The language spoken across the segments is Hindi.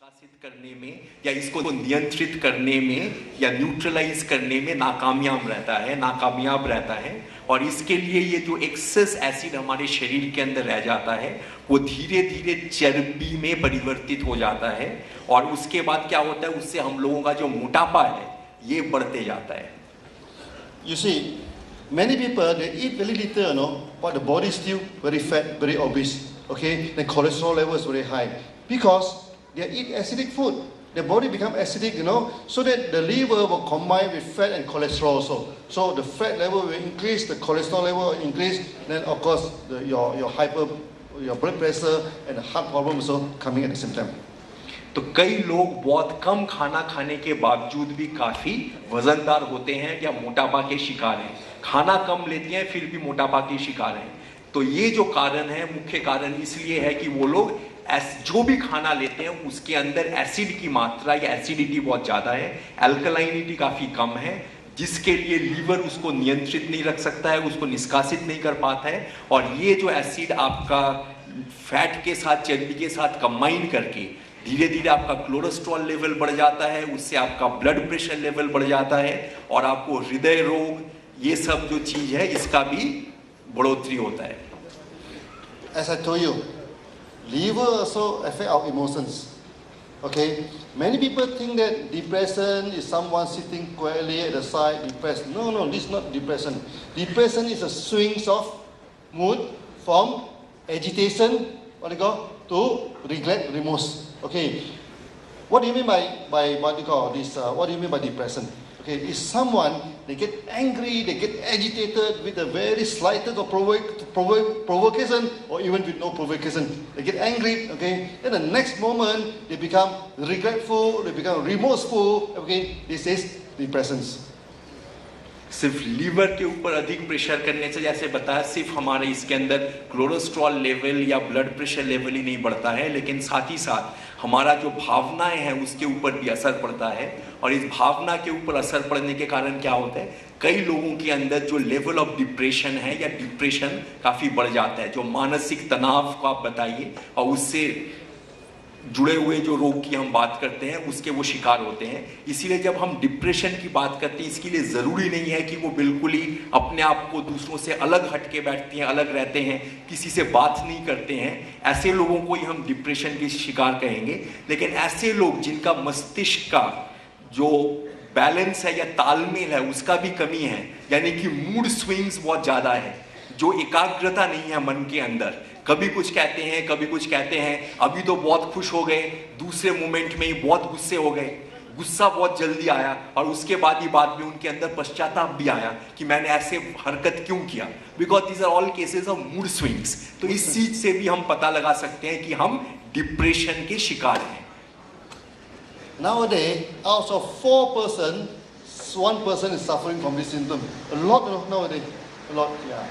निष्कासित करने में या इसको नियंत्रित करने में या न्यूट्रलाइज करने में नाकामयाब रहता है और इसके लिए ये जो एक्सेस एसिड हमारे शरीर के अंदर रह जाता है वो धीरे धीरे चर्बी में परिवर्तित हो जाता है और उसके बाद क्या होता है, उससे हम लोगों का जो मोटापा है ये बढ़ते जाता है. You see, many people they eat very little, but the body is still very fat, very obese. Okay, the cholesterol level is very high because they eat acidic food. The body become acidic, so that the liver will combine with fat and cholesterol also. So the fat level will increase, the cholesterol level will increase. Then of course your blood pressure and the heart problem also coming at the same time. तो कई लोग बहुत कम खाना खाने के बावजूद भी काफी वजनदार होते हैं या मोटापा के शिकार हैं. खाना कम लेते हैं फिर भी मोटापा के शिकार हैं. तो ये जो कारण है, मुख्य कारण इसलिए है कि वो लोग जो भी खाना लेते हैं उसके अंदर एसिड की मात्रा या एसिडिटी बहुत ज्यादा है, अल्कलाइनिटी काफी कम है, जिसके लिए लीवर उसको नियंत्रित नहीं रख सकता है, उसको निष्कासित नहीं कर पाता है. और ये जो एसिड आपका फैट के साथ, चर्बी के साथ कंबाइन करके धीरे धीरे आपका कोलेस्ट्रॉल लेवल बढ़ जाता है, उससे आपका ब्लड प्रेशर लेवल बढ़ जाता है और आपको हृदय रोग, ये सब जो चीज है इसका भी बढ़ोतरी होता है. As I told you, liver also affect our emotions. Okay, many people think that depression is someone sitting quietly at the side, depressed. No, this is not depression. Depression is a swings of mood from agitation, to regret, remorse. Okay, what do you mean by what you call this? What do you mean by depression? Okay, it's someone they get angry, they get agitated with a very slightest of provocation, or even with no provocation. They get angry. Okay, then the next moment they become regretful, they become remorseful. Okay, this is depression. सिर्फ लीवर के ऊपर अधिक प्रेशर करने से, जैसे बताया, सिर्फ हमारे इसके अंदर कोलेस्ट्रॉल लेवल या ब्लड प्रेशर लेवल ही नहीं बढ़ता है, लेकिन साथ ही साथ हमारा जो भावनाएं हैं उसके ऊपर भी असर पड़ता है. और इस भावना के ऊपर असर पड़ने के कारण क्या होता है, कई लोगों के अंदर जो लेवल ऑफ डिप्रेशन है या डिप्रेशन काफी बढ़ जाता है. जो मानसिक तनाव को आप बताइए और उससे जुड़े हुए जो रोग की हम बात करते हैं उसके वो शिकार होते हैं. इसीलिए जब हम डिप्रेशन की बात करते हैं, इसके लिए ज़रूरी नहीं है कि वो बिल्कुल ही अपने आप को दूसरों से अलग हट के बैठते हैं, अलग रहते हैं, किसी से बात नहीं करते हैं. ऐसे लोगों को ही हम डिप्रेशन के शिकार कहेंगे. लेकिन ऐसे लोग जिनका मस्तिष्क का जो बैलेंस है या तालमेल है उसका भी कमी है, यानी कि मूड स्विंग्स बहुत ज़्यादा है, जो एकाग्रता नहीं है मन के अंदर, कभी कुछ कहते हैं कभी कुछ कहते हैं, अभी तो बहुत खुश हो गए, दूसरे मोमेंट में ही बहुत गुस्से हो गए, गुस्सा बहुत जल्दी आया और उसके बाद में उनके अंदर पश्चाताप भी आया कि मैंने ऐसे हरकत क्यों किया. Because these are all cases of mood swings. तो इस चीज से भी हम पता लगा सकते हैं कि हम डिप्रेशन के शिकार हैं. Nowadays, out of 4 persons, 1 person is suffering from this symptom. A lot nowadays, a lot. Yeah.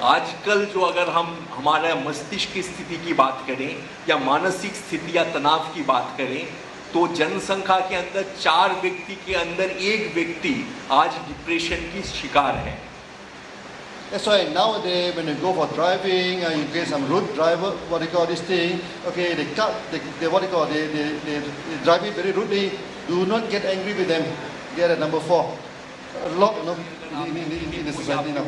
आजकल जो अगर हम हमारा मस्तिष्क की स्थिति की बात करें या मानसिक स्थिति या तनाव की बात करें तो जनसंख्या के अंदर 4 व्यक्ति के अंदर 1 व्यक्ति आज डिप्रेशन की शिकार है. That's why nowadays when you go for driving, you get some road driver, what they call this thing. Okay, they drive it very rudely. Do not get angry with them. Get at number 4. A lot, in the society now.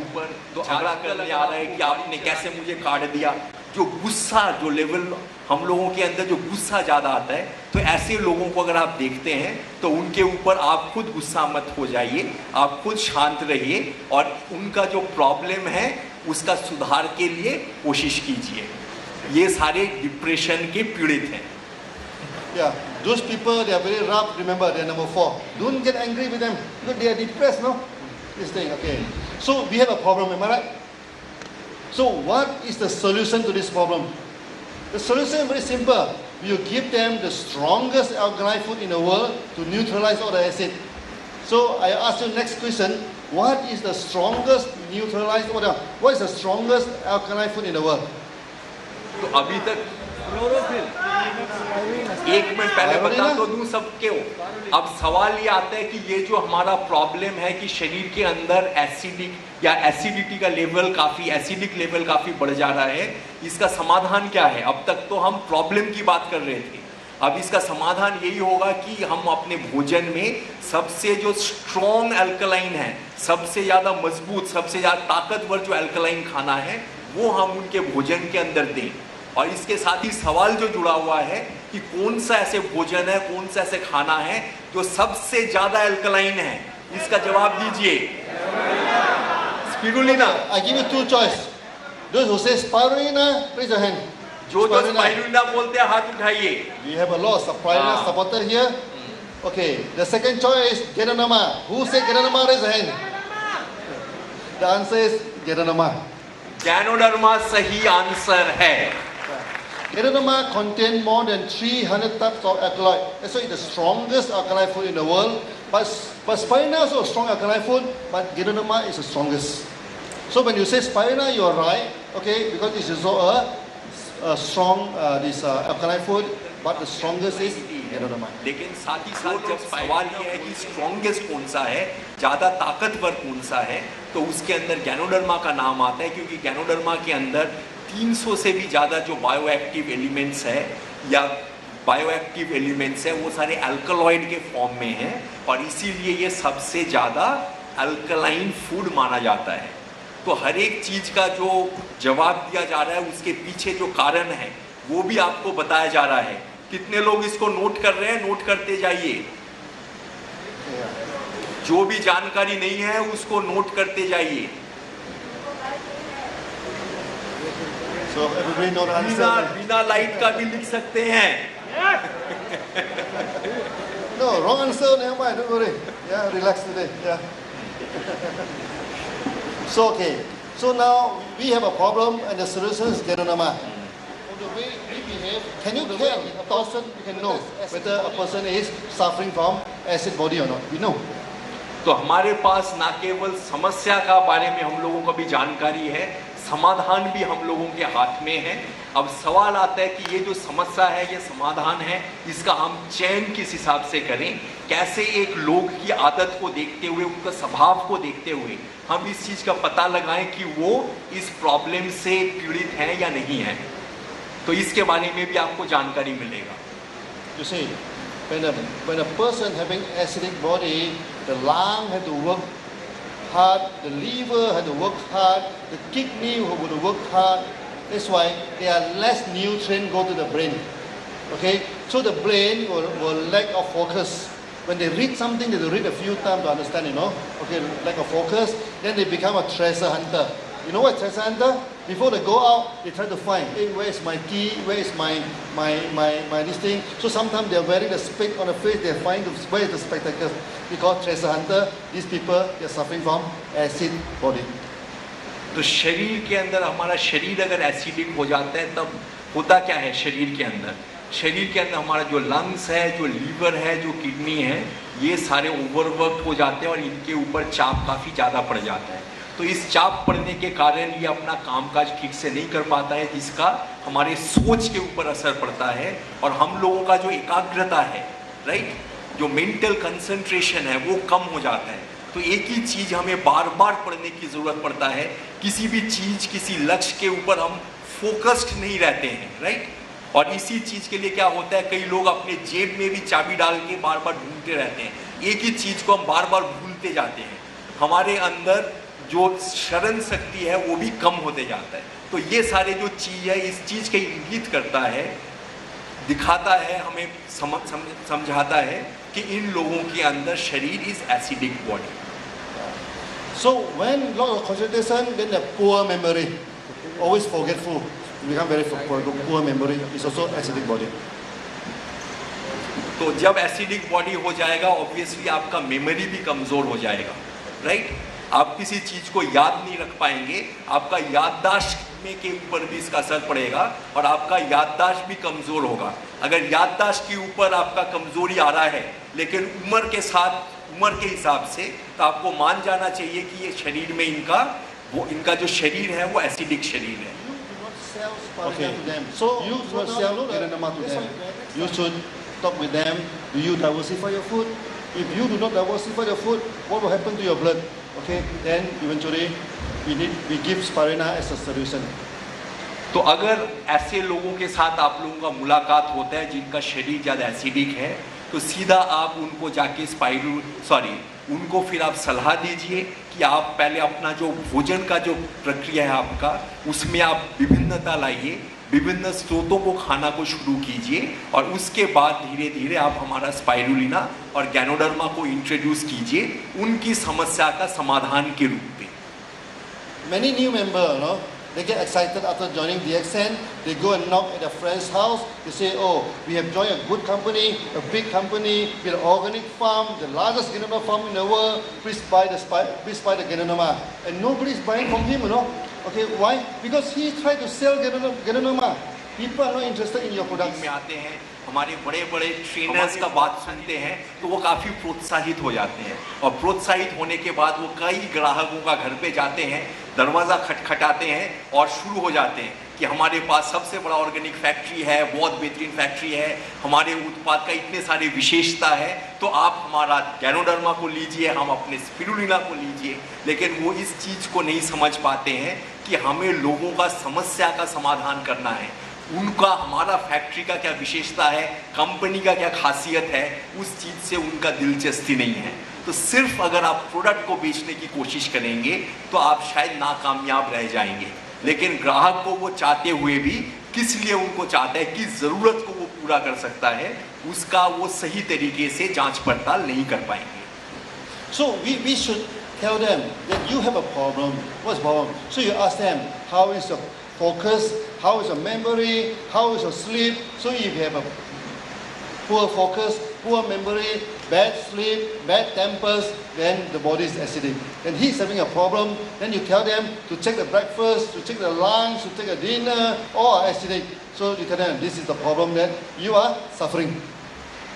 तो झगड़ा करने आ रहा है कि आपने कैसे मुझे काट दिया. जो गुस्सा, जो लेवल हम लोगों के अंदर जो गुस्सा ज्यादा आता है, तो ऐसे लोगों को अगर आप देखते हैं तो उनके ऊपर आप खुद गुस्सा मत हो जाइए, आप खुद शांत रहिए और उनका जो प्रॉब्लम है उसका सुधार के लिए कोशिश कीजिए. ये सारे डिप्रेशन के पीड़ित हैं. Yeah, those people they are very rough. Remember, they are number 4. Don't get angry with them because they are depressed, no? This thing, okay. So we have a problem, am I right? So what is the solution to this problem? The solution is very simple. You give them the strongest alkaline food in the world to neutralize all the acid. So I ask you next question: what is the strongest neutralized or what is the strongest alkaline food in the world? तो अभी तक एक मिनट पहले बता तो दूं सबके हो. अब सवाल ये आता है कि ये जो हमारा प्रॉब्लम है कि शरीर के अंदर एसिडिक या एसिडिटी का लेवल काफी, एसिडिक लेवल काफी बढ़ जा रहा है, इसका समाधान क्या है? अब तक तो हम प्रॉब्लम की बात कर रहे थे, अब इसका समाधान यही होगा कि हम अपने भोजन में सबसे जो स्ट्रॉन्ग अल्कलाइन है, सबसे ज़्यादा मजबूत, सबसे ज़्यादा ताकतवर जो अल्कलाइन खाना है वो हम उनके भोजन के अंदर दें। और इसके साथ ही सवाल जो जुड़ा हुआ है कि कौन सा ऐसे भोजन है, कौन सा ऐसे खाना है जो सबसे ज़्यादा अल्कलाइन है, इसका जवाब दीजिए। Spirulina. I give you two choice. Those who say spirulina, raise your hand. जो स्पाइरुलिना बोलते हैं हाथ उठाइए। We have a lot of spirulina supporter here. Okay, the second choice is Ganoderma. Who said Ganoderma? Raise your hand. The answer is Ganoderma. Ganoderma सही आंसर है। Ganoderma contains more than 300 types of alkaloid. That's why it's the strongest alkali food in the world. But spirulina is also a strong alkali food, but Ganoderma is the strongest. So when you say spirulina, you are right, okay, because it's also a strong alkali food, but the strongest is Ganoderma. लेकिन साथ ही साथ जब सवाल ये है कि स्ट्रॉन्गेस्ट कौन सा है, ज़्यादा ताकतवर कौन सा है, तो उसके अंदर गैनोडर्मा का नाम आता है, क्योंकि गैनोडर्मा के अंदर 300 से भी ज़्यादा जो बायोएक्टिव एलिमेंट्स है या बायोएक्टिव एलिमेंट्स है वो सारे अल्कलॉइड के फॉर्म में हैं, और इसीलिए ये सबसे ज़्यादा अल्कलाइन फूड माना जाता है। तो हर एक चीज़ का जो जवाब दिया जा रहा है उसके पीछे जो कारण है वो भी आपको बताया जा रहा है। कितने लोग इसको नोट कर रहे हैं? नोट करते जाइए। जो भी जानकारी नहीं है उसको नोट करते जाइए। So everybody know the answer. बिना लाइट का भी लिख सकते हैं। No, wrong answer. Never mind. Don't worry. Yeah, relax today. Yeah. So okay. So now we have a problem, and the solution is Ganoderma. The way we behave, can you tell a person? You can know whether a person is suffering from acid body or not. We know. तो हमारे पास ना केवल समस्या का बारे में हम लोगों को भी जानकारी है, समाधान भी हम लोगों के हाथ में है। अब सवाल आता है कि ये जो समस्या है, ये समाधान है, इसका हम चयन किस हिसाब से करें, कैसे एक लोग की आदत को देखते हुए, उनका स्वभाव को देखते हुए हम इस चीज़ का पता लगाएं कि वो इस प्रॉब्लम से पीड़ित हैं या नहीं है। तो इसके बारे में भी आपको जानकारी मिलेगा। You see, when a person having acidic body, the lung had to work hard, the liver had to work hard, the kidney would work hard. That's why there are less nutrient go to the brain. Okay, so the brain will lack of focus. When they read something, they read a few times to understand, you know. Okay, lack of focus, then they become a treasure hunter. You know what treasure hunter? Before they go out, they try to find, hey, where is my key? Where is my this thing? So sometimes they're wearing the spec on the face, they find where is the spectacles. Because treasure hunter, these people, they're suffering from acid body. तो शरीर के अंदर, हमारा शरीर अगर एसिडिक हो जाता है तब होता क्या है शरीर के अंदर? शरीर के अंदर हमारा जो लंग्स है, जो लीवर है, जो किडनी है, ये सारे ओवरवर्क हो जाते हैं और इनके ऊपर चाप काफ़ी ज़्यादा पड़ जाता है। तो इस चाप पड़ने के कारण ये अपना कामकाज ठीक से नहीं कर पाता है, जिसका हमारे सोच के ऊपर असर पड़ता है और हम लोगों का जो एकाग्रता है, राइट, जो मेंटल कंसंट्रेशन है वो कम हो जाता है। तो एक ही चीज़ हमें बार बार पढ़ने की ज़रूरत पड़ता है। किसी भी चीज़, किसी लक्ष्य के ऊपर हम फोकस्ड नहीं रहते हैं, राइट। और इसी चीज़ के लिए क्या होता है, कई लोग अपने जेब में भी चाबी डाल के बार बार ढूंढते रहते हैं। एक ही चीज़ को हम बार बार भूलते जाते हैं, हमारे अंदर जो स्मरण शक्ति है वो भी कम होते जाता है। तो ये सारे जो चीज़ है, इस चीज़ के इंगित करता है, दिखाता है, हमें समझाता है कि इन लोगों के अंदर शरीर is acidic body. So when lot of concentration, then the poor memory, always forgetful, become very poor memory is also acidic body. तो जब एसिडिक बॉडी हो जाएगा, ऑब्वियसली आपका मेमोरी भी कमज़ोर हो जाएगा, राइट। आप किसी चीज़ को याद नहीं रख पाएंगे, आपका याददाश्त में के ऊपर भी इसका असर पड़ेगा और आपका याददाश्त भी कमज़ोर होगा। अगर याददाश्त के ऊपर आपका कमज़ोरी आ रहा है, लेकिन उम्र के साथ, उम्र के हिसाब से, तो आपको मान जाना चाहिए कि ये शरीर में इनका जो शरीर है वो एसिडिक शरीर है। Okay. So you should sell Ganoderma to them. You should talk with them. Do you diversify your food? If you do not diversify your food, what will happen to your blood? Okay, then eventually we give spirulina as a solution. तो अगर ऐसे लोगों के साथ आप लोगों का मुलाकात होता है जिनका शरीर ज़्यादा एसिडिक है, तो सीधा आप उनको जाके उनको फिर आप सलाह दीजिए कि आप पहले अपना जो भोजन का जो प्रक्रिया है आपका, उसमें आप विभिन्नता लाइए, विभिन्न स्रोतों को खाना को शुरू कीजिए और उसके बाद धीरे धीरे आप हमारा स्पाइरुलिना और गैनोडर्मा को इंट्रोड्यूस कीजिए उनकी समस्या का समाधान के रूप में। Many new members, you know, they get excited after joining DXN. They go and knock at a friend's house. They say, "Oh, we have joined a good company, a big company, with an organic farm, the largest Ganoderma farm in the world. Please buy the Ganoderma." And nobody is buying from him, you know. Okay, why? Because he tried to sell Ganoderma. People are not interested in your products. में आते हैं, हमारे बड़े बड़े ट्रेनर्स का बात सुनते हैं तो वो काफ़ी प्रोत्साहित हो जाते हैं और प्रोत्साहित होने के बाद वो कई ग्राहकों का घर पे जाते हैं, दरवाज़ा खटखटाते हैं और शुरू हो जाते हैं कि हमारे पास सबसे बड़ा ऑर्गेनिक फैक्ट्री है, बहुत बेहतरीन फैक्ट्री है, हमारे उत्पाद का इतने सारी विशेषता है, तो आप हमारा गैनोडर्मा को लीजिए, हम अपने स्पिरुलिना को लीजिए। लेकिन वो इस चीज़ को नहीं समझ पाते हैं कि हमें लोगों का समस्या का समाधान करना है, उनका हमारा फैक्ट्री का क्या विशेषता है, कंपनी का क्या खासियत है, उस चीज़ से उनका दिलचस्पी नहीं है। तो सिर्फ अगर आप प्रोडक्ट को बेचने की कोशिश करेंगे तो आप शायद नाकामयाब रह जाएंगे। लेकिन ग्राहक को वो चाहते हुए भी किस लिए उनको चाहता है, किस ज़रूरत को वो पूरा कर सकता है, उसका वो सही तरीके से जांच पड़ताल नहीं कर पाएंगे। So we should tell them that you have a problem. What's the problem? So you ask them, how is your focus? How is your memory? How is your sleep? So if you have a poor focus, poor memory, bad sleep, bad tempers, then the body is acidic. Then he's having a problem. Then you tell them to check the breakfast, to check the lunch, to check the dinner, all are acidic. So you tell them this is the problem that you are suffering.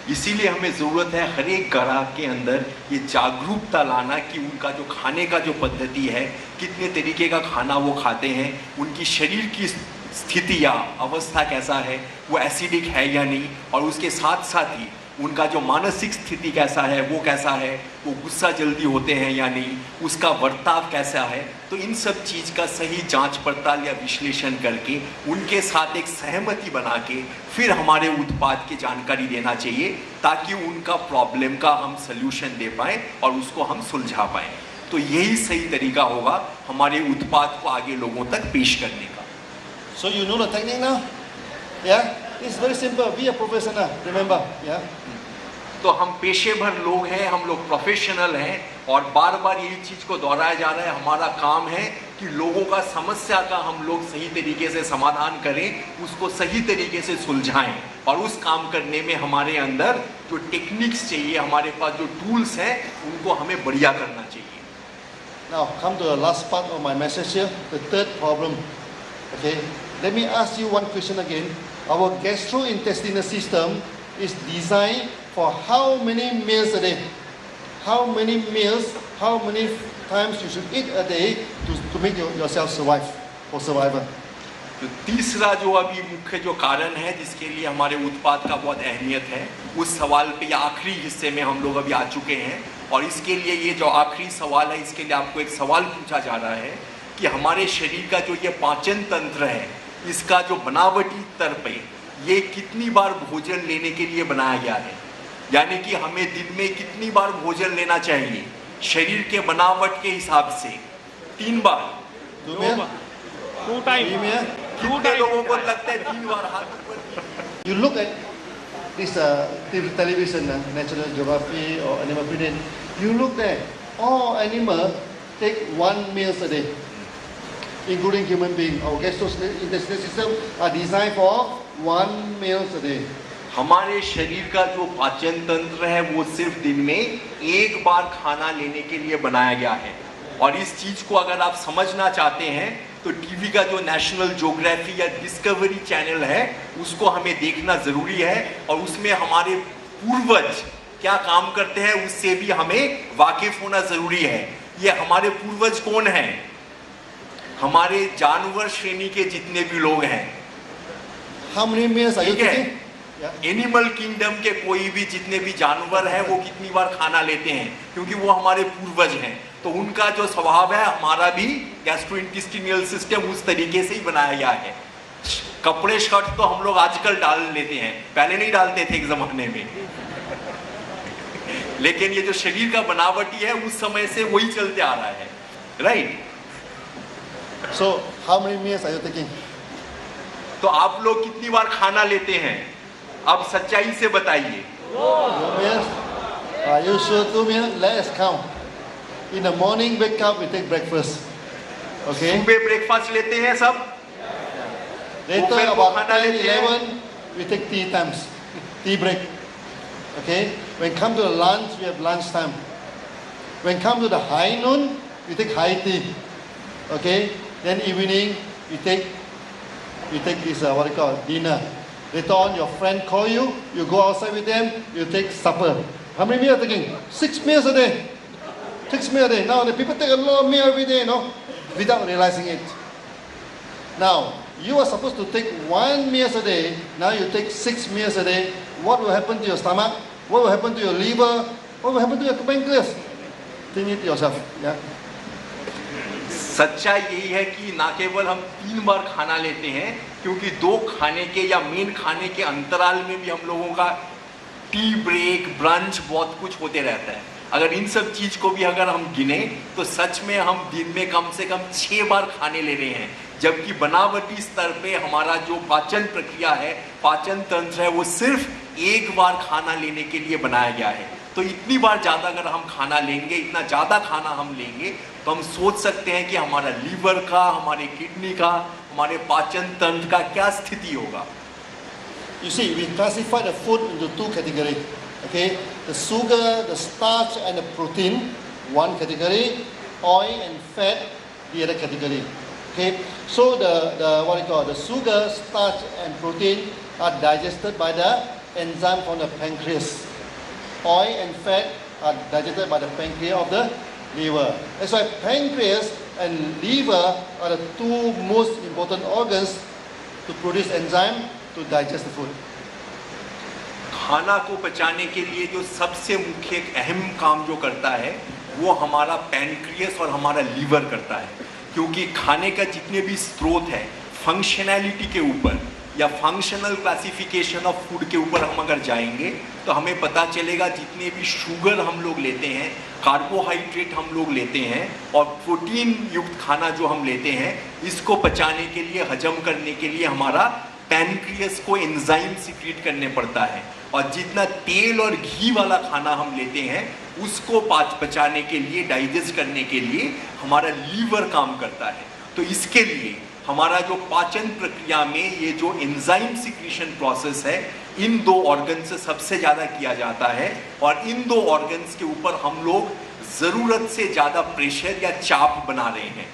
इसीलिए हमें ज़रूरत है हर एक ग्राहक के अंदर ये जागरूकता लाना कि उनका जो खाने का जो पद्धति है, कितने तरीके का खाना वो खाते हैं, उनकी शरीर की स्थिति या अवस्था कैसा है, वो एसिडिक है या नहीं, और उसके साथ साथ ही उनका जो मानसिक स्थिति कैसा है, वो कैसा है, वो गुस्सा जल्दी होते हैं या नहीं, उसका बर्ताव कैसा है। तो इन सब चीज़ का सही जांच पड़ताल या विश्लेषण करके उनके साथ एक सहमति बना के फिर हमारे उत्पाद की जानकारी देना चाहिए ताकि उनका प्रॉब्लम का हम सल्यूशन दे पाएँ और उसको हम सुलझा पाएँ। तो यही सही तरीका होगा हमारे उत्पाद को आगे लोगों तक पेश करने का। So you know the technique now? Yeah? It's very simple. Be a professional. Remember? Yeah? तो हम पेशेवर लोग हैं, हम लोग प्रोफेशनल हैं और बार बार यही चीज़ को दोहराया जा रहा है। हमारा काम है कि लोगों का समस्या का हम लोग सही तरीके से समाधान करें, उसको सही तरीके से सुलझाएं, और उस काम करने में हमारे अंदर जो टेक्निक्स चाहिए, हमारे पास जो टूल्स हैं, उनको हमें बढ़िया करना चाहिए। Now come to the last part of my message here, the third problem. Okay, let me ask you one question again. Our gastrointestinal system is designed for how many meals a day? How many meals, how many times you should eat a day to make yourself survive or survivor? तो तीसरा जो अभी मुख्य जो कारण है जिसके लिए हमारे उत्पाद का बहुत अहमियत है, उस सवाल पे या आखिरी हिस्से में हम लोग अभी आ चुके हैं। और इसके लिए ये जो आखिरी सवाल है, इसके लिए आपको एक सवाल पूछा जा रहा है कि हमारे शरीर का जो ये पाचन तंत्र है, इसका जो बनावटी स्तर पे ये कितनी बार भोजन लेने के लिए बनाया गया है, यानी कि हमें दिन में कितनी बार भोजन लेना चाहिए शरीर के बनावट के हिसाब से। 3 बार, 2 meals? 2 times. 3 meals? कितने लोगों को लगता है 3 बार? हाथ ऊपर। You look at this television, National Geography or Animal Planet. You look there, all animals take 1 meal a day, including human being. Our gastrointestinal system are designed for 1 meal a day. हमारे शरीर का जो पाचन तंत्र है वो सिर्फ दिन में 1 बार खाना लेने के लिए बनाया गया है। और इस चीज को अगर आप समझना चाहते हैं तो टीवी का जो नेशनल ज्योग्राफी या डिस्कवरी चैनल है उसको हमें देखना जरूरी है, और उसमें हमारे पूर्वज क्या काम करते हैं उससे भी हमें वाकिफ होना जरूरी है। ये हमारे पूर्वज कौन हैं? हमारे जानवर श्रेणी के जितने भी लोग हैं। How many meals are you ठीक है, taking? Yeah. एनिमल किंगडम के कोई भी जितने भी जानवर हैं वो कितनी बार खाना लेते हैं, क्योंकि वो हमारे पूर्वज हैं। तो उनका जो स्वभाव है, हमारा भी गैस्ट्रोइंटेस्टिनल सिस्टम उस तरीके से ही बनाया गया है। कपड़े शर्ट तो हम लोग आजकल डाल लेते हैं, पहले नहीं डालते थे एक जमाने में। लेकिन ये जो शरीर का बनावटी है उस समय से वही चलते आ रहा है, right? So how many meals are you taking? तो आप लोग कितनी बार खाना लेते हैं? अब सच्चाई से बताइए। 2 meals? Are you sure 2 meals? Let's count. In the morning, wake up, we take breakfast. Okay? सुबह ब्रेकफास्ट लेते हैं सब, Later, दोपहर को about खाना 10, लेते हैं। 11, we take tea times. Tea break. Okay? When come to the lunch, we have lunch time. When come to the high noon, we take high tea. Okay? Then evening, we take this, what do you call, dinner. Later on, your friend call you, you go outside with them, you take supper. How many meals are you taking? 6 meals a day. 6 meals a day. Now, the people take a lot of meals every day, no? Without realizing it. Now, you are supposed to take 1 meal a day. Now you take 6 meals a day. What will happen to your stomach? What will happen to your liver? What will happen to your pancreas? Think it yourself. Yeah. सच्चाई यही है कि ना केवल हम 3 बार खाना लेते हैं, क्योंकि 2 खाने के या मेन खाने के अंतराल में भी हम लोगों का टी ब्रेक, ब्रंच, बहुत कुछ होते रहता है। अगर इन सब चीज को भी अगर हम गिने तो सच में हम दिन में कम से कम 6 बार खाने ले रहे हैं, जबकि बनावटी स्तर पे हमारा जो पाचन प्रक्रिया है, पाचन तंत्र है, वो सिर्फ 1 बार खाना लेने के लिए बनाया गया है। तो इतनी बार ज़्यादा अगर हम खाना लेंगे, इतना ज़्यादा खाना हम लेंगे, तो हम सोच सकते हैं कि हमारा लीवर का, हमारे किडनी का, हमारे पाचन तंत्र का क्या स्थिति होगा। You see, we classify the food into 2 categories. Okay, the sugar, the starch, and the protein, 1 category. Oil and fat, the other category. Okay, so the what do you call, the sugar, starch, and protein are digested by the enzyme from the pancreas. Oil and fat are digested by the pancreas of the liver. That's why pancreas and liver are the 2 most important organs to produce enzyme to digest the food. खाना को पचाने के लिए जो सबसे मुख्य एक अहम काम जो करता है वो हमारा पैनक्रियस और हमारा लीवर करता है, क्योंकि खाने का जितने भी स्रोत है फंक्शनैलिटी के ऊपर या फंक्शनल क्लासिफिकेशन ऑफ फूड के ऊपर हम अगर जाएंगे तो हमें पता चलेगा जितने भी शुगर हम लोग लेते हैं, कार्बोहाइड्रेट हम लोग लेते हैं और प्रोटीन युक्त खाना जो हम लेते हैं, इसको पचाने के लिए, हजम करने के लिए हमारा पैनक्रियस को एंजाइम सीक्रेट करने पड़ता है। और जितना तेल और घी वाला खाना हम लेते हैं उसको पचाने के लिए, डाइजेस्ट करने के लिए हमारा लीवर काम करता है। तो इसके लिए हमारा जो पाचन प्रक्रिया में ये जो एंजाइम सीक्रेशन प्रोसेस है, इन 2 ऑर्गन से सबसे ज़्यादा किया जाता है और इन 2 ऑर्गन्स के ऊपर हम लोग ज़रूरत से ज़्यादा प्रेशर या चाप बना रहे हैं।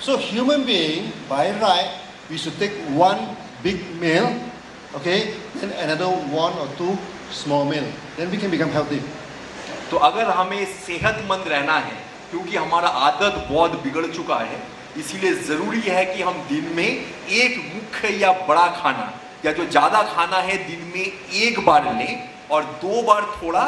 So human being, by right, we should take 1 big meal, okay, then another 1 or 2 small meal. Then we can become healthy. तो अगर हमें सेहतमंद रहना है, क्योंकि हमारा आदत बहुत बिगड़ चुका है, इसीलिए ज़रूरी है कि हम दिन में एक मुख्य या बड़ा खाना या जो ज़्यादा खाना है दिन में 1 बार लें और 2 बार थोड़ा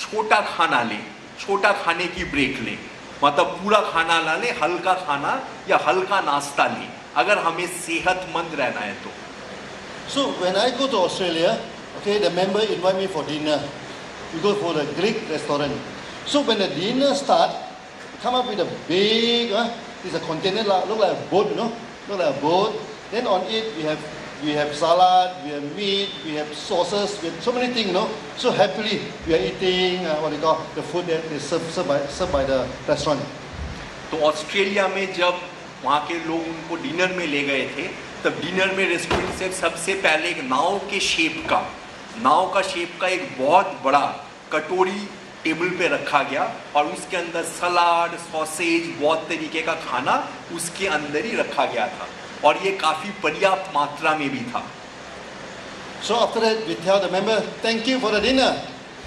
छोटा खाना लें, छोटा खाने की ब्रेक लें। मतलब पूरा खाना ना लें, हल्का खाना या हल्का नाश्ता लें, अगर हमें सेहतमंद रहना है तो। So when I go to Australia, okay, the member invite me for dinner. We go for the Greek restaurant. So when the dinner start, come up with a big, it's a container look like a boat, you know, look like a boat. Then on it we have salad, we have meat, we have sauces, we have so many things, you know. So happily we are eating what you call the food that is served by the restaurant. तो ऑस्ट्रेलिया में जब वहाँ के लोग उनको डिनर में ले गए थे, तब डिनर में रेस्टोरेंट से सबसे पहले एक नाव का शेप का एक बहुत बड़ा कटोरी टेबल पे रखा गया और उसके अंदर सलाद, सॉसेज, बहुत तरीके का खाना उसके अंदर ही रखा गया था और ये काफ़ी पर्याप्त मात्रा में भी था। So after that we tell the member, thank you for the dinner.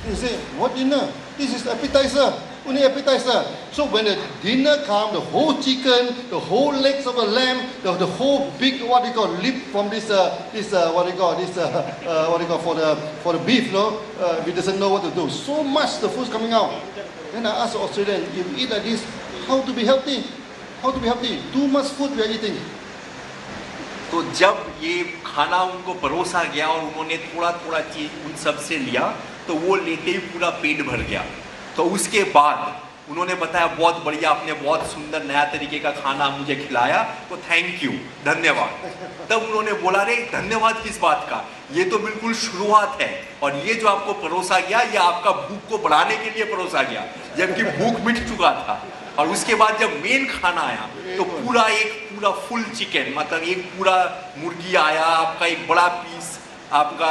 He say, what dinner? This is appetizer. Only appetizer. So when the dinner come, the whole chicken, the whole legs of the lamb, the whole big what you call lip from this for the beef, no, we doesn't know what to do. So much the food's coming out. Then I ask the Australian, if you eat like this, how to be healthy? How to be healthy? Too much food we are eating. तो जब ये खाना उनको परोसा गया और उन्होंने थोड़ा थोड़ा चीज उन सब से लिया, तो वो लेते ही पूरा पेट भर गया। तो उसके बाद उन्होंने बताया, बहुत बढ़िया, आपने बहुत सुंदर नया तरीके का खाना मुझे खिलाया, तो थैंक यू, धन्यवाद। तब उन्होंने बोला, रे धन्यवाद किस बात का, ये तो बिल्कुल शुरुआत है, और ये जो आपको परोसा गया ये आपका भूख को बढ़ाने के लिए परोसा गया, जबकि भूख मिट चुका था। और उसके बाद जब मेन खाना आया तो पूरा फुल चिकन, मतलब एक पूरा मुर्गी आया, आपका एक बड़ा पीस आपका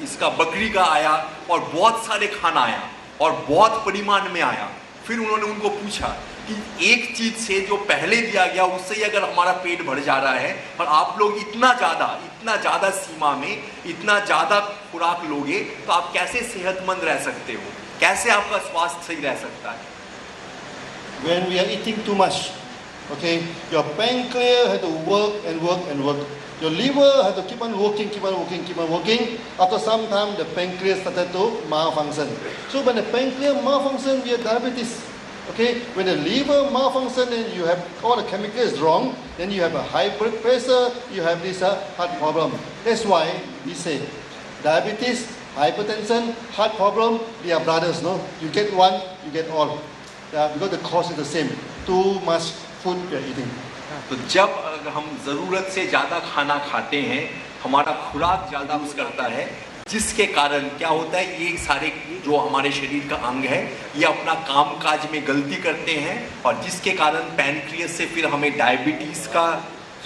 इसका बकरी का आया, और बहुत सारे खाना आया और बहुत परिमाण में आया। फिर उन्होंने उनको पूछा कि एक चीज से जो पहले दिया गया उससे ही अगर हमारा पेट भर जा रहा है, और आप लोग इतना ज्यादा सीमा में इतना ज्यादा खुराक लोगे, तो आप कैसे सेहतमंद रह सकते हो, कैसे आपका स्वास्थ्य सही रह सकता है? When we are eating too much, okay, your pancreas has to work and work and work. Your liver has to keep on working, keep on working, keep on working. After some time, the pancreas started to malfunction. So when the pancreas malfunction, we have diabetes. Okay, when the liver malfunction and you have all the chemicals wrong, then you have a high blood pressure, you have this heart problem. That's why we say diabetes, hypertension, heart problem, they are brothers, no? You get one, you get all. Because the cause is the same. Too much food we are eating. तो जब हम ज़रूरत से ज़्यादा खाना खाते हैं, हमारा खुराक ज़्यादा यूज करता है, जिसके कारण क्या होता है, ये सारे जो हमारे शरीर का अंग है ये अपना काम काज में गलती करते हैं, और जिसके कारण पैनक्रियास से फिर हमें डायबिटीज़ का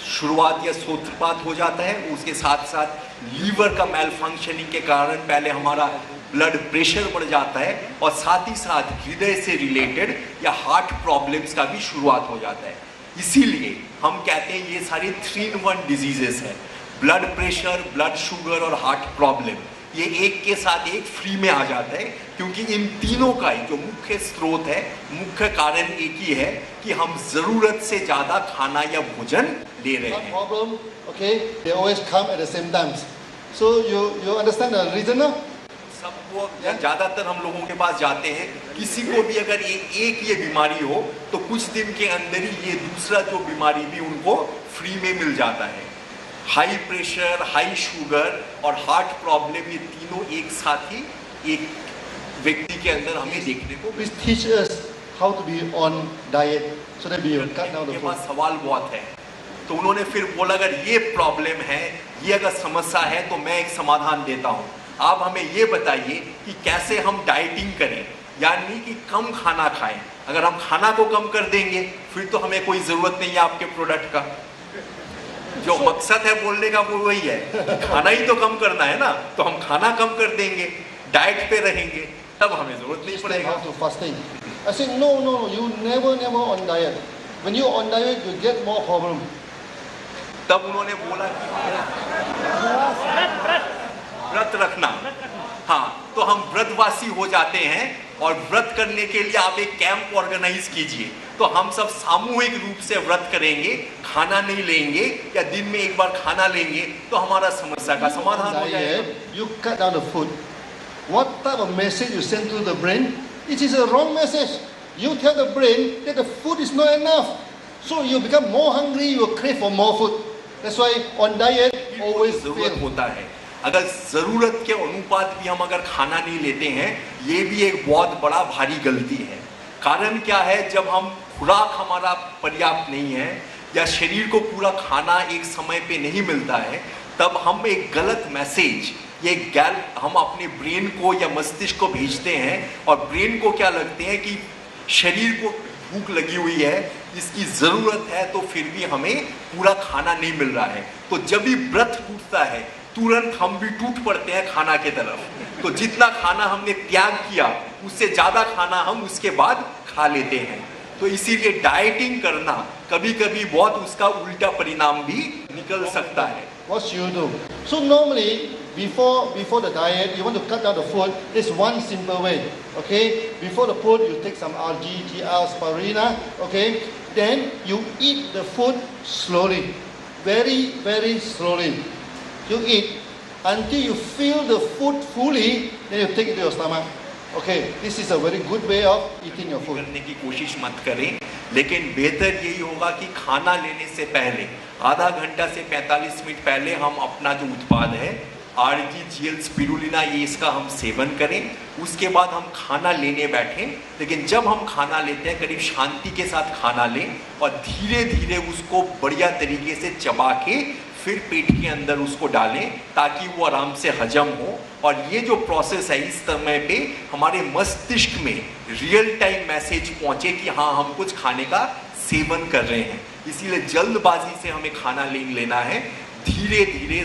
शुरुआत या सूत्रपात हो जाता है। उसके साथ साथ लीवर का मेल फंक्शनिंग के कारण पहले हमारा ब्लड प्रेशर बढ़ जाता है, और साथ ही साथ हृदय से रिलेटेड या हार्ट प्रॉब्लम्स का भी शुरुआत हो जाता है। इसीलिए हम कहते हैं ये सारी 3-in-1 डिजीजेस है, ब्लड प्रेशर, ब्लड शुगर और हार्ट प्रॉब्लम, ये एक के साथ एक फ्री में आ जाता है, क्योंकि इन तीनों का ही जो मुख्य स्रोत है, मुख्य कारण एक ही है कि हम जरूरत से ज्यादा खाना या भोजन ले रहे हैं। Problem, okay, they always come at the same times. So you understand the reason now? सबको ज्यादातर हम लोगों के पास जाते हैं, किसी को भी अगर एक ये बीमारी हो तो कुछ दिन के अंदर ही ये दूसरा जो बीमारी भी उनको फ्री में मिल जाता है। हाई प्रेशर, हाई शुगर और हार्ट प्रॉब्लम, ये तीनों एक साथ ही एक व्यक्ति के अंदर हमें देखने को। Please teach us how to be on diet so that we will cut down the के food. पास सवाल बहुत है, तो उन्होंने फिर बोला, अगर ये प्रॉब्लम है, ये अगर समस्या है, तो मैं एक समाधान देता हूँ। आप हमें ये बताइए कि कैसे हम डाइटिंग करें, यानी कि कम खाना खाएं। अगर हम खाना को कम कर देंगे फिर तो हमें कोई ज़रूरत नहीं है आपके प्रोडक्ट का। जो मकसद है बोलने का वो वही है, खाना ही तो कम करना है ना, तो हम खाना कम कर देंगे, डाइट पे रहेंगे, तब हमें ज़रूरत नहीं पड़ेगा। How to fasting? I said no, you never on diet. When you on diet, you get more problem. तब उन्होंने बोला कि व्रत रखना, हाँ, तो हम व्रतवासी हो जाते हैं, और व्रत करने के लिए आप एक कैंप ऑर्गेनाइज कीजिए, तो हम सब सामूहिक रूप से व्रत करेंगे, खाना नहीं लेंगे या दिन में एक बार खाना लेंगे, तो हमारा समस्या का समाधान हो जाएगा। You cut down the food. What type of message you send to the brain? It is a wrong message. You tell the brain that the food is not enough, so you become more hungry, you crave for more food. That's why on diet always जरूरत fail. होता है, अगर जरूरत के अनुपात भी हम अगर खाना नहीं लेते हैं, ये भी एक बहुत बड़ा भारी गलती है। कारण क्या है, जब हम खुराक हमारा पर्याप्त नहीं है या शरीर को पूरा खाना एक समय पे नहीं मिलता है, तब हम एक गलत मैसेज हम अपने ब्रेन को या मस्तिष्क को भेजते हैं, और ब्रेन को क्या लगते हैं कि शरीर को भूख लगी हुई है, इसकी ज़रूरत है, तो फिर भी हमें पूरा खाना नहीं मिल रहा है। तो जब भी व्रत टूटता है, तुरंत हम भी टूट पड़ते हैं खाना के तरफ। तो जितना खाना हमने त्याग किया, उससे ज़्यादा खाना हम उसके बाद खा लेते हैं। तो इसीलिए डाइटिंग करना कभी कभी बहुत उसका उल्टा परिणाम भी निकल सकता है। What should you do? So normally, before the diet, you want to cut down the food. There's one simple way. Okay, before the food, you take some algae, GL, spirulina. Okay, then you eat the food slowly, very, very slowly. You eat until you feel the food fully. Then you take it to your stomach. Okay, this is a very good way of eating your food. करने की कोशिश मत करें, लेकिन बेहतर यही होगा कि खाना लेने से पहले आधा घंटा से 45 मिनट पहले हम अपना जो उत्पाद है RGGL स्पिरुलिना ये इसका हम सेवन करें। उसके बाद हम खाना लेने बैठें, लेकिन जब हम खाना लेते हैं करीब शांति के साथ खाना लें और धीरे धीरे उसको बढ़िया तरीके से चबा के फिर पेट के अंदर उसको डालें ताकि वो आराम से हजम हो। और ये जो प्रोसेस है इस समय पे हमारे मस्तिष्क में रियल टाइम मैसेज पहुंचे कि हाँ हम कुछ खाने का सेवन कर रहे हैं। इसीलिए जल्दबाजी से हमें खाना लेना है, धीरे धीरे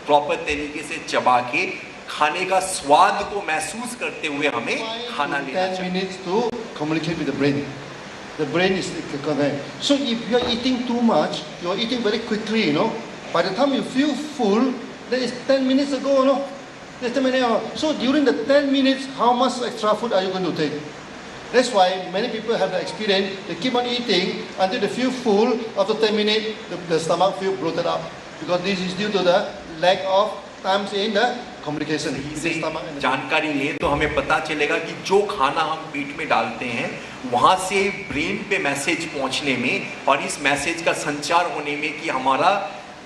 प्रॉपर तरीके से चबा के खाने का स्वाद को महसूस करते हुए हमें खाना लेना 10 चाहिए। minutes to communicate with the brain. The brain is connected. So if you are eating too much, you are eating very quickly, you know. By the time you feel full, that is 10 minutes ago, you know. That's 10 minutes. So during the 10 minutes, how much extra food are you going to take? That's why many people have the experience, they keep on eating until they feel full. After 10 minutes, the stomach feels bloated up. Because this is due to the lack of times in the communication सही with से the stomach and the जानकारी लें तो हमें पता चलेगा कि जो खाना हम पेट में डालते हैं वहाँ से ब्रेन पे मैसेज पहुँचने में और इस मैसेज का संचार होने में कि हमारा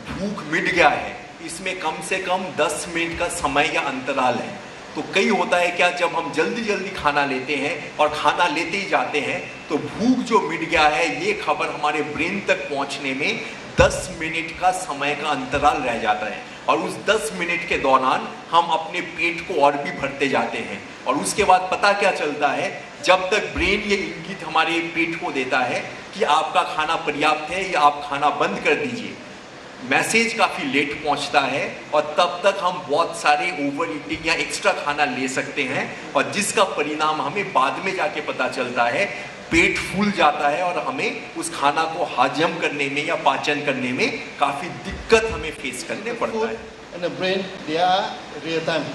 भूख मिट गया है, इसमें कम से कम 10 मिनट का समय या अंतराल है। तो कई होता है क्या, जब हम जल्दी जल्दी खाना लेते हैं और खाना लेते ही जाते हैं तो भूख जो मिट गया है ये खबर हमारे ब्रेन तक पहुंचने में 10 मिनट का समय का अंतराल रह जाता है और उस 10 मिनट के दौरान हम अपने पेट को और भी भरते जाते हैं। और उसके बाद पता क्या चलता है, जब तक ब्रेन ये इंगित हमारे पेट को देता है कि आपका खाना पर्याप्त है या आप खाना बंद कर दीजिए, मैसेज काफ़ी लेट पहुंचता है और तब तक हम बहुत सारे ओवर ईटिंग या एक्स्ट्रा खाना ले सकते हैं और जिसका परिणाम हमें बाद में जाके पता चलता है, पेट फूल जाता है और हमें उस खाना को हजम करने में या पाचन करने में काफ़ी दिक्कत हमें फेस करने पड़ता food है। and the brain, they are real time.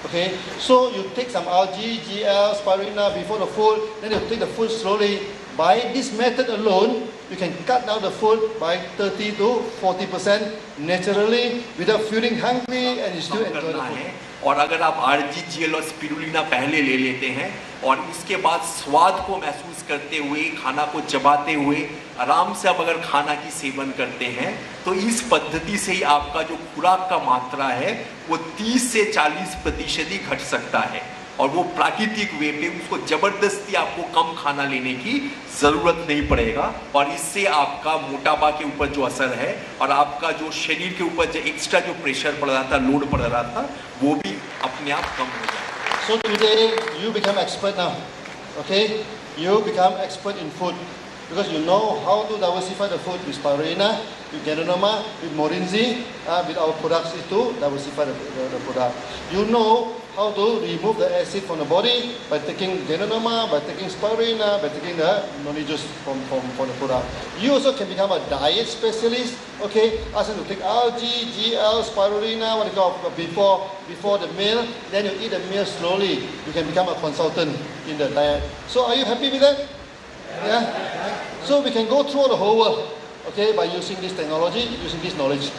Okay, so you take some algae, GL, spirulina before the food, then you take the food slowly. By this method alone, you can cut down the food by 30 to 40% naturally without feeling hungry and you still come enjoy the करना food. है। और अगर आप RGGL और स्पिरुलिना पहले ले लेते हैं और उसके बाद स्वाद को महसूस करते हुए खाना को चबाते हुए आराम से अब अगर खाना की सेवन करते हैं तो इस पद्धति से ही आपका जो खुराक का मात्रा है वो 30 से 40% ही घट सकता है और वो प्राकृतिक वे पे उसको जबरदस्ती आपको कम खाना लेने की ज़रूरत नहीं पड़ेगा और इससे आपका मोटापा के ऊपर जो असर है और आपका जो शरीर के ऊपर जो एक्स्ट्रा जो प्रेशर पड़ रहा था, लोड पड़ रहा था, वो भी अपने आप कम हो जाएगा। So today you become expert now. Okay, you become expert in food because you know how to diversify the food with spirulina, with Ganoderma, with Morinzi, with our products is to diversify the product. You know how to remove the acid from the body by taking Ganoderma, by taking spirulina, by taking the noni juice from the product. You also can become a diet specialist. Okay, ask them to take algae, GL, spirulina, what they call before the meal. Then you eat the meal slowly. You can become a consultant in the diet. So are you happy with that? Yeah. So we can go through the whole world. Okay, by using this technology, using this knowledge.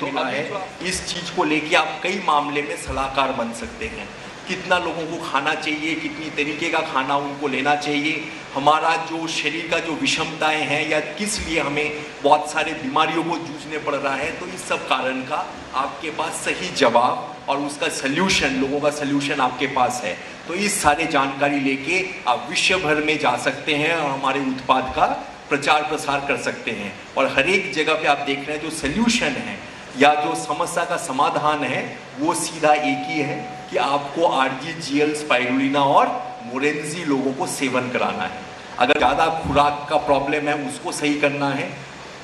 तो मिला है इस चीज को लेके आप कई मामले में सलाहकार बन सकते हैं। कितना लोगों को खाना चाहिए, कितनी तरीके का खाना उनको लेना चाहिए, हमारा जो शरीर का जो विषमताएं हैं या किस लिए हमें बहुत सारे बीमारियों को जूझने पड़ रहा है, तो इस सब कारण का आपके पास सही जवाब और उसका सल्यूशन, लोगों का सल्यूशन आपके पास है। तो इस सारे जानकारी लेके आप विश्व भर में जा सकते हैं और हमारे उत्पाद का प्रचार प्रसार कर सकते हैं और हर एक जगह पे आप देख रहे हैं जो सल्यूशन है या जो समस्या का समाधान है वो सीधा एक ही है कि आपको RGGL, स्पाइरुलिना और मोरेंजी लोगों को सेवन कराना है। अगर ज़्यादा खुराक का प्रॉब्लम है उसको सही करना है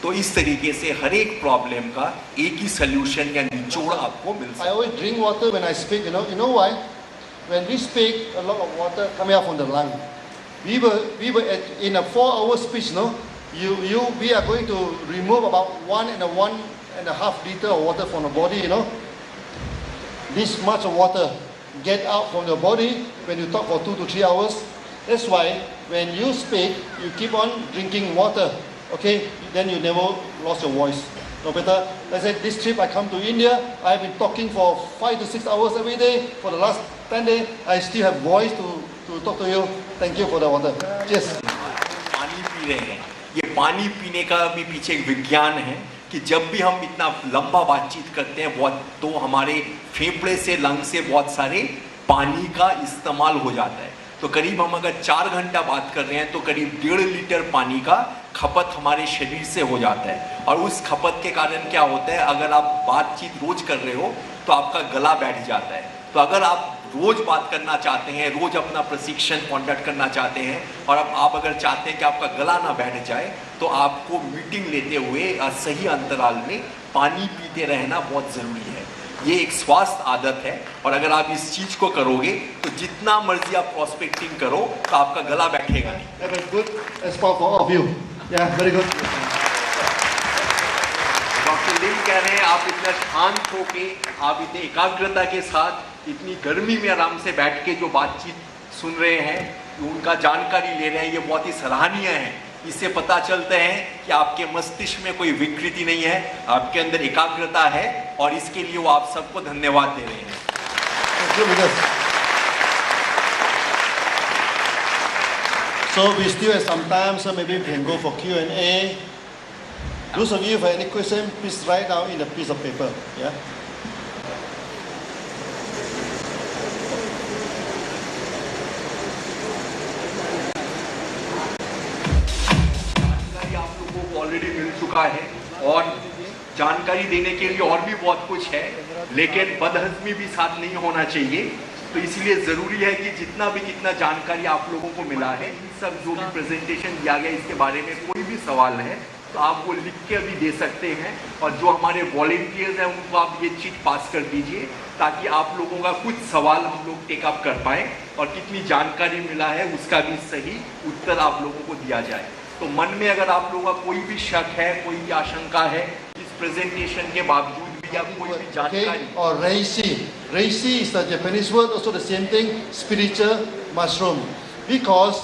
तो इस तरीके से हर एक प्रॉब्लम का एक ही सल्यूशन या निचोड़ आपको मिल सकता है। I always drink water when I speak. You know why? When we speak, a lot of water coming out from the lung. We were in a 4-hour speech. No, we are going to remove about 1.5 liter of water from the body. You know, this much of water get out from the body when you talk for 2 to 3 hours. That's why when you speak, you keep on drinking water. Okay, then you never lost your voice. No better. Let's say this trip I come to India, I have been talking for 5 to 6 hours every day for the last Then I still have voice to talk to you. Thank you for the water. Cheers. पानी पी रहे हैं, ये पानी पीने का भी पीछे एक विज्ञान है कि जब भी हम इतना लंबा बातचीत करते हैं बहुत, तो हमारे फेफड़े से, लंग से बहुत सारे पानी का इस्तेमाल हो जाता है। तो करीब हम अगर 4 घंटा बात कर रहे हैं तो करीब 1.5 लीटर पानी का खपत हमारे शरीर से हो जाता है। और उस खपत के कारण क्या होता है, अगर आप बातचीत रोज कर रहे हो तो आपका गला बैठ जाता है। तो अगर आप रोज बात करना चाहते हैं, रोज अपना प्रशिक्षण कंडक्ट करना चाहते हैं, और अब आप अगर चाहते हैं कि आपका गला ना बैठ जाए, तो आपको मीटिंग लेते हुए सही अंतराल में पानी पीते रहना बहुत ज़रूरी है। ये एक स्वास्थ्य आदत है, और अगर आप इस चीज़ को करोगे तो जितना मर्जी आप प्रॉस्पेक्टिंग करो तो आपका गला बैठेगा नहीं। That was good. That's for all of you. Yeah, very good. Doctor Lim कह रहे हैं आप इतना शांत होके, आप इतने एकाग्रता के साथ इतनी गर्मी में आराम से बैठ के जो बातचीत सुन रहे हैं, उनका जानकारी ले रहे हैं, ये बहुत ही सराहनीय है। इससे पता चलता है कि आपके मस्तिष्क में कोई विकृति नहीं है, आपके अंदर एकाग्रता है, और इसके लिए वो आप सबको धन्यवाद दे रहे हैं। Thank you, Vikas. So we still have some time, so maybe we can go for Q&A. Those of you who have any question, please write down in a piece of paper. Yeah. जानकारी आप लोगों को ऑलरेडी मिल चुका है, और जानकारी देने के लिए और भी बहुत कुछ है, लेकिन बदहजमी भी साथ नहीं होना चाहिए। तो इसलिए ज़रूरी है कि जितना जानकारी आप लोगों को मिला है, इन सब जो भी प्रेजेंटेशन दिया गया, इसके बारे में कोई भी सवाल है तो आप वो लिख के अभी दे सकते हैं, और जो हमारे वॉलंटियर्स हैं उनको आप ये चीज़ पास कर दीजिए, ताकि आप लोगों का कुछ सवाल हम लोग टेकअप कर पाएँ, और कितनी जानकारी मिला है उसका भी सही उत्तर आप लोगों को दिया जाए। तो मन में अगर आप लोगों का कोई भी शक है, कोई भी आशंका है, इस प्रेजेंटेशन के बावजूद भी, या कोई भी जानकारी, Okay, or reishi. Reishi is the Japanese word, also the same thing, spiritual mushroom. Because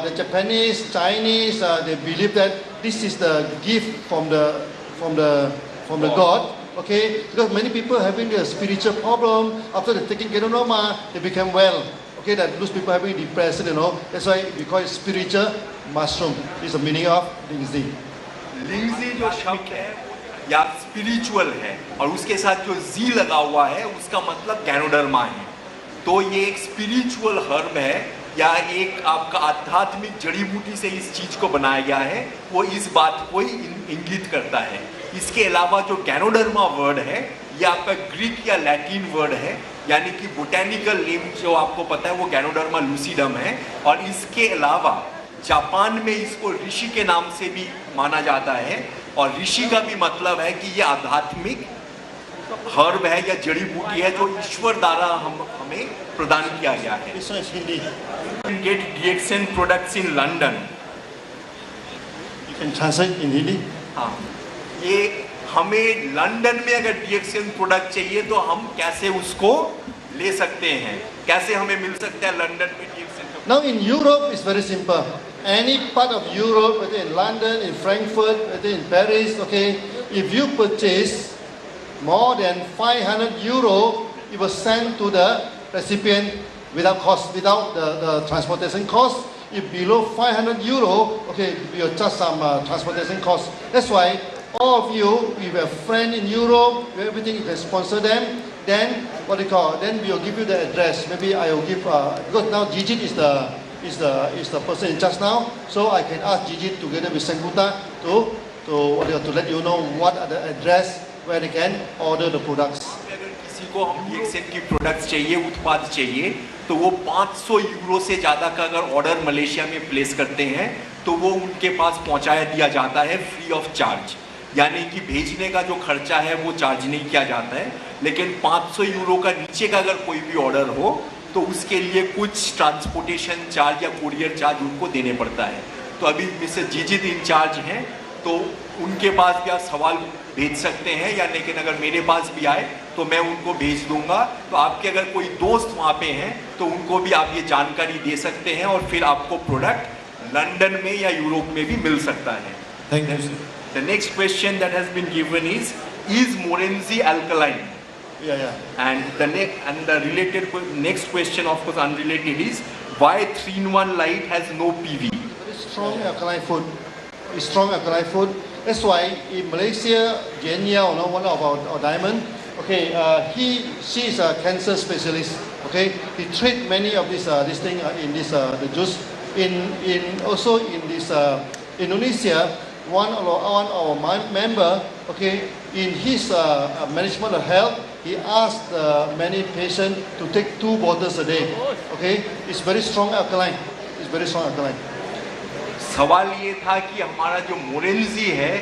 the Japanese, Chinese, they believe that this is the gift from the God. Okay, because many people having a spiritual problem after they taking Kenonoma, they become well. Okay, that those people having depression, that's why we call it spiritual mushroom. This is the meaning of Lingzi. लिंगजी जो शब्द है या स्पिरिचुअल है, और उसके साथ जो जी लगा हुआ है उसका मतलब गैनोडर्मा है। तो ये एक स्पिरिचुअल हर्ब है, या एक आपका आध्यात्मिक जड़ी बूटी से इस चीज़ को बनाया गया है, वो इस बात को ही इंगित करता है। इसके अलावा जो गैनोडर्मा वर्ड है, ये आपका ग्रीक या लैटिन वर्ड है, यानी कि बोटेनिकल नेम जो आपको पता है वो गैनोडर्मा लूसिडम है। और इसके अलावा जापान में इसको ऋषि के नाम से भी माना जाता है, और ऋषि का भी मतलब है कि ये आध्यात्मिक हर्ब है या जड़ी बूटी है जो ईश्वर द्वारा हमें प्रदान किया गया है। This one is Hindi. Get DXN products in London. You can translate in Hindi. हाँ, ये हमें लंदन में अगर DXN प्रोडक्ट चाहिए तो हम कैसे उसको ले सकते हैं, कैसे हमें मिल सकता है लंदन में DXN? Now in Europe, it's very simple. Any part of Europe, whether in London, in Frankfurt, whether in Paris, okay, if you purchase more than 500 euro, it was sent to the recipient without cost, without the transportation cost. If below 500 euro, okay, we will charge some transportation cost. That's why all of you, we have a friend in Europe, everything you can sponsor them. Then what do you call? Then we will give you the address. Maybe I will give because now Gigi is the person in charge now. So I can ask Gigi together with Sengkuta to let you know what are the address where they can order the products. अगर किसी को हम DXN की प्रोडक्ट्स चाहिए, उत्पाद चाहिए, तो वो 500 यूरो से ज़्यादा का अगर ऑर्डर मलेशिया में प्लेस करते हैं तो वो उनके पास पहुंचाया दिया जाता है फ्री ऑफ चार्ज। यानी कि भेजने का जो खर्चा है वो चार्ज नहीं किया जाता है, लेकिन 500 यूरो का नीचे का अगर कोई भी ऑर्डर हो तो उसके लिए कुछ ट्रांसपोर्टेशन चार्ज या कुरियर चार्ज उनको देने पड़ता है। तो अभी मिसेस जीजित इंचार्ज हैं, तो उनके पास भी आप सवाल भेज सकते हैं, या लेकिन अगर मेरे पास भी आए तो मैं उनको भेज दूंगा। तो आपके अगर कोई दोस्त वहाँ पे हैं तो उनको भी आप ये जानकारी दे सकते हैं, और फिर आपको प्रोडक्ट लंदन में या यूरोप में भी मिल सकता है। Thank you. The next question that has been given is Morenzi alkaline? Yeah. And the related next question, of course, unrelated, is why 3-in-1 Light has no PV? Very strong alkaline food. It's strong alkaline food. That's why in Malaysia, Jenya, one of our diamond, okay, she is a cancer specialist. Okay, he treat many of this thing in this the juice. Also in this Indonesia, one of our member, okay, in his management of health, he asked many patients to take 2 bottles a day. Okay, it's very strong alkaline. It's very strong alkaline. सवाल ये था कि हमारा जो मोरेंजी है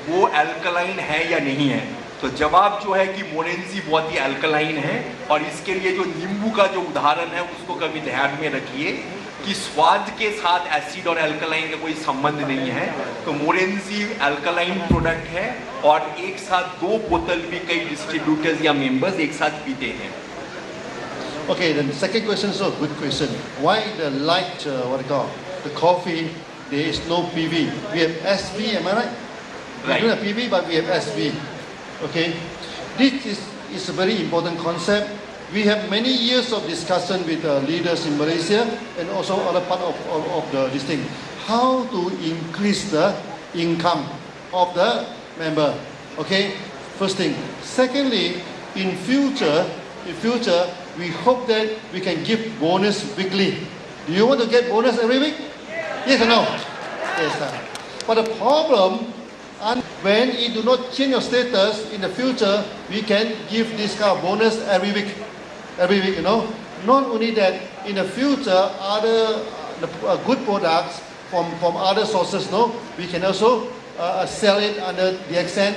वो अल्कलाइन है या नहीं है। तो जवाब जो है कि मोरेंजी बहुत ही अल्कलाइन है, और इसके लिए जो नींबू का जो उदाहरण है उसको कभी ध्यान में रखिए कि स्वाद के साथ एसिड और अल्कलाइन का कोई संबंध नहीं है। तो मोरेंजी अल्कलाइन प्रोडक्ट है, और एक साथ 2 बोतल भी कई डिस्ट्रीब्यूटर्स या मेंबर्स एक साथ पीते हैं। Okay, then the second question is a good question. Why the light, the coffee, there is no PV? We have SV, am I right? Right. We don't have PV, but we have SV. Okay, this is a very important concept. We have many years of discussion with leaders in Malaysia and also other part of this thing. How to increase the income of the member? Okay, first thing. Secondly, in future, we hope that we can give bonus weekly. Do you want to get bonus every week? Yes or no? Yes. But the problem, when you do not change your status in the future, we can give this kind of bonus every week. Every week, Not only that, in the future, other good products from other sources, we can also sell it under the accent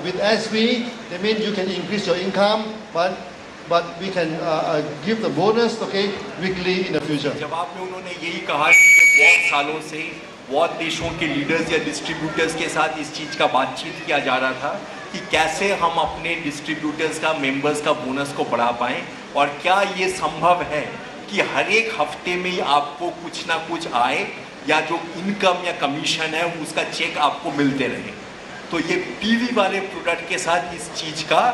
with SV. That means you can increase your income, but we can give the bonus, okay, weekly in the future. जवाब में उन्होंने यही कहा कि ये बहुत सालों से बहुत देशों के लीडर्स या डिस्ट्रीब्यूटर्स के साथ इस चीज़ का बातचीत किया जा रहा था कि कैसे हम अपने डिस्ट्रीब्यूटर्स का, मेंबर्स का बोनस को बढ़ा पाएं, और क्या ये संभव है कि हर एक हफ्ते में ही आपको कुछ ना कुछ आए, या जो इनकम या कमीशन है उसका चेक आपको मिलते रहे। तो ये पीवी वाले प्रोडक्ट के साथ इस चीज़ का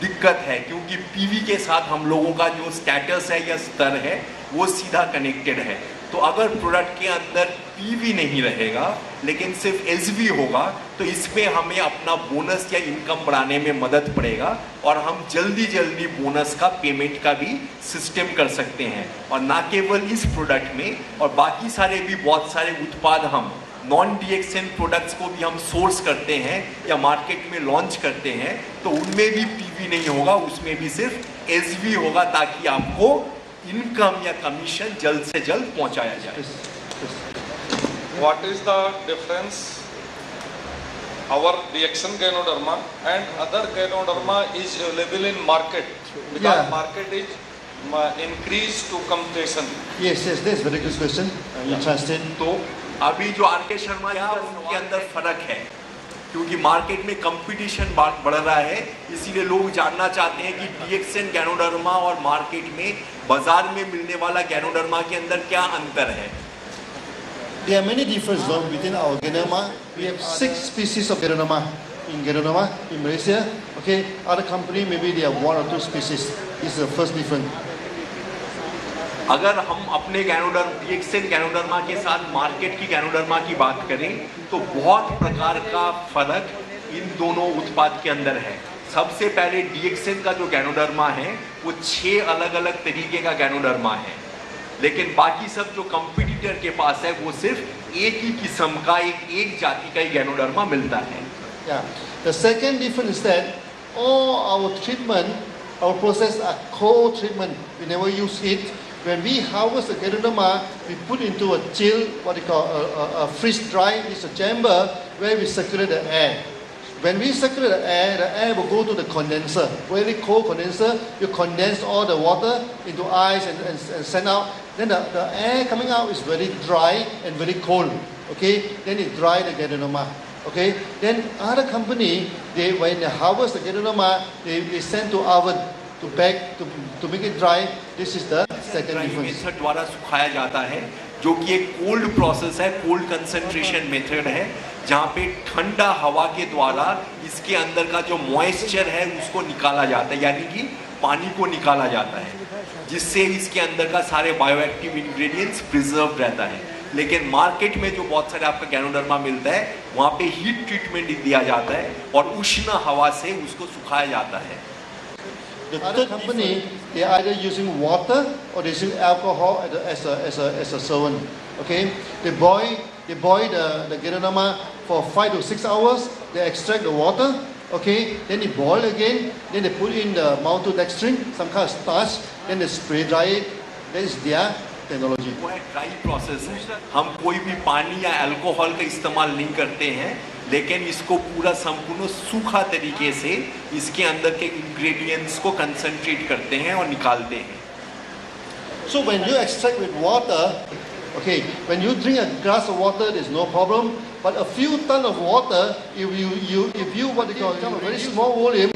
दिक्कत है, क्योंकि पीवी के साथ हम लोगों का जो स्टेटस है या स्तर है वो सीधा कनेक्टेड है। तो अगर प्रोडक्ट के अंदर पीवी नहीं रहेगा लेकिन सिर्फ एसवी होगा, तो इसमें हमें अपना बोनस या इनकम बढ़ाने में मदद पड़ेगा, और हम जल्दी बोनस का पेमेंट का भी सिस्टम कर सकते हैं। और ना केवल इस प्रोडक्ट में, और बाकी सारे भी बहुत सारे उत्पाद हम नॉन डीएक्सएन प्रोडक्ट्स को भी हम सोर्स करते हैं या मार्केट में लॉन्च करते हैं, तो उनमें भी पीवी नहीं होगा, उसमें भी सिर्फ एसवी होगा, ताकि आपको इनकम या कमीशन जल्द से जल्द पहुंचाया जाए। What is the difference our DXN Gynoderma and other Gynoderma is available in market, because market is increased to competition? Yes, that's very good question. Interesting. तो अभी जो आर.के. शर्मा है उनके अंदर फर्क है, क्योंकि मार्केट में कंपटीशन बढ़ रहा है, इसीलिए लोग जानना चाहते हैं कि डीएक्सएन गैनोडर्मा और मार्केट में बाजार में मिलने वाला गैनोडर्मा के अंदर क्या अंतर है। There are many differences within our Ganoderma. We have 6 species of Ganoderma in Malaysia. Okay, other company maybe they have 1 or 2 species. This is the first difference. अगर हम अपने डीएक्सएन गैनोडर्मा के साथ मार्केट की गैनोडर्मा की बात करें, तो बहुत प्रकार का फर्क इन दोनों उत्पाद के अंदर है। सबसे पहले डीएक्सएन का जो गैनोडर्मा है वो 6 अलग अलग तरीके का गैनोडर्मा है, लेकिन बाकी सब जो कंपटीटर के पास है वो सिर्फ एक ही किस्म का एक जाति का ही गैनोडर्मा मिलता है। The second difference is that all our treatment, our process are cold treatment. We never use heat. When we harvest the Ganoderma, we put into a chill, what you call a freeze dry. It's a chamber where we circulate the air. When we circulate the air will go to the condenser, very cold condenser. You condense all the water into ice and send out. Then the air coming out is very dry and very cold. Okay, then it dry the Ganoderma. Okay, then other company, when they harvest the Ganoderma, they send to oven to bake to make it dry. This is the second difference. Method द्वारा सुखाया जाता है, जो कि एक कोल्ड प्रोसेस है, कोल्ड कंसंट्रेशन मेथड है, जहाँ पे ठंडा हवा के द्वारा इसके अंदर का जो मॉइस्चर है उसको निकाला जाता है, यानी कि पानी को निकाला जाता है, जिससे इसके अंदर का सारे बायोएक्टिव इंग्रेडिएंट्स प्रिजर्व रहता है। लेकिन मार्केट में जो बहुत सारे आपका गैनोडर्मा मिलता है, वहाँ पे हीट ट्रीटमेंट दिया जाता है और उष्ण हवा से उसको सुखाया जाता है। The third company, they are either using water or they use alcohol as a solvent. Okay, they boil the Ganoderma for 5 to 6 hours. They extract the water. Okay, then they boil again. Then they put in the maltodextrin, some kind of starch. Then they spray dry it. That is their technology. वो एक ड्राई प्रोसेस है। हम कोई भी पानी या अल्कोहल का इस्तेमाल नहीं करते हैं, लेकिन इसको पूरा संपूर्ण सूखा तरीके से इसके अंदर के इंग्रेडिएंट्स को कंसंट्रेट करते हैं और निकालते हैं। So when you extract with water, okay, when you drink a glass of water, there's no problem. But a few ton of water, if you what they call a very small volume,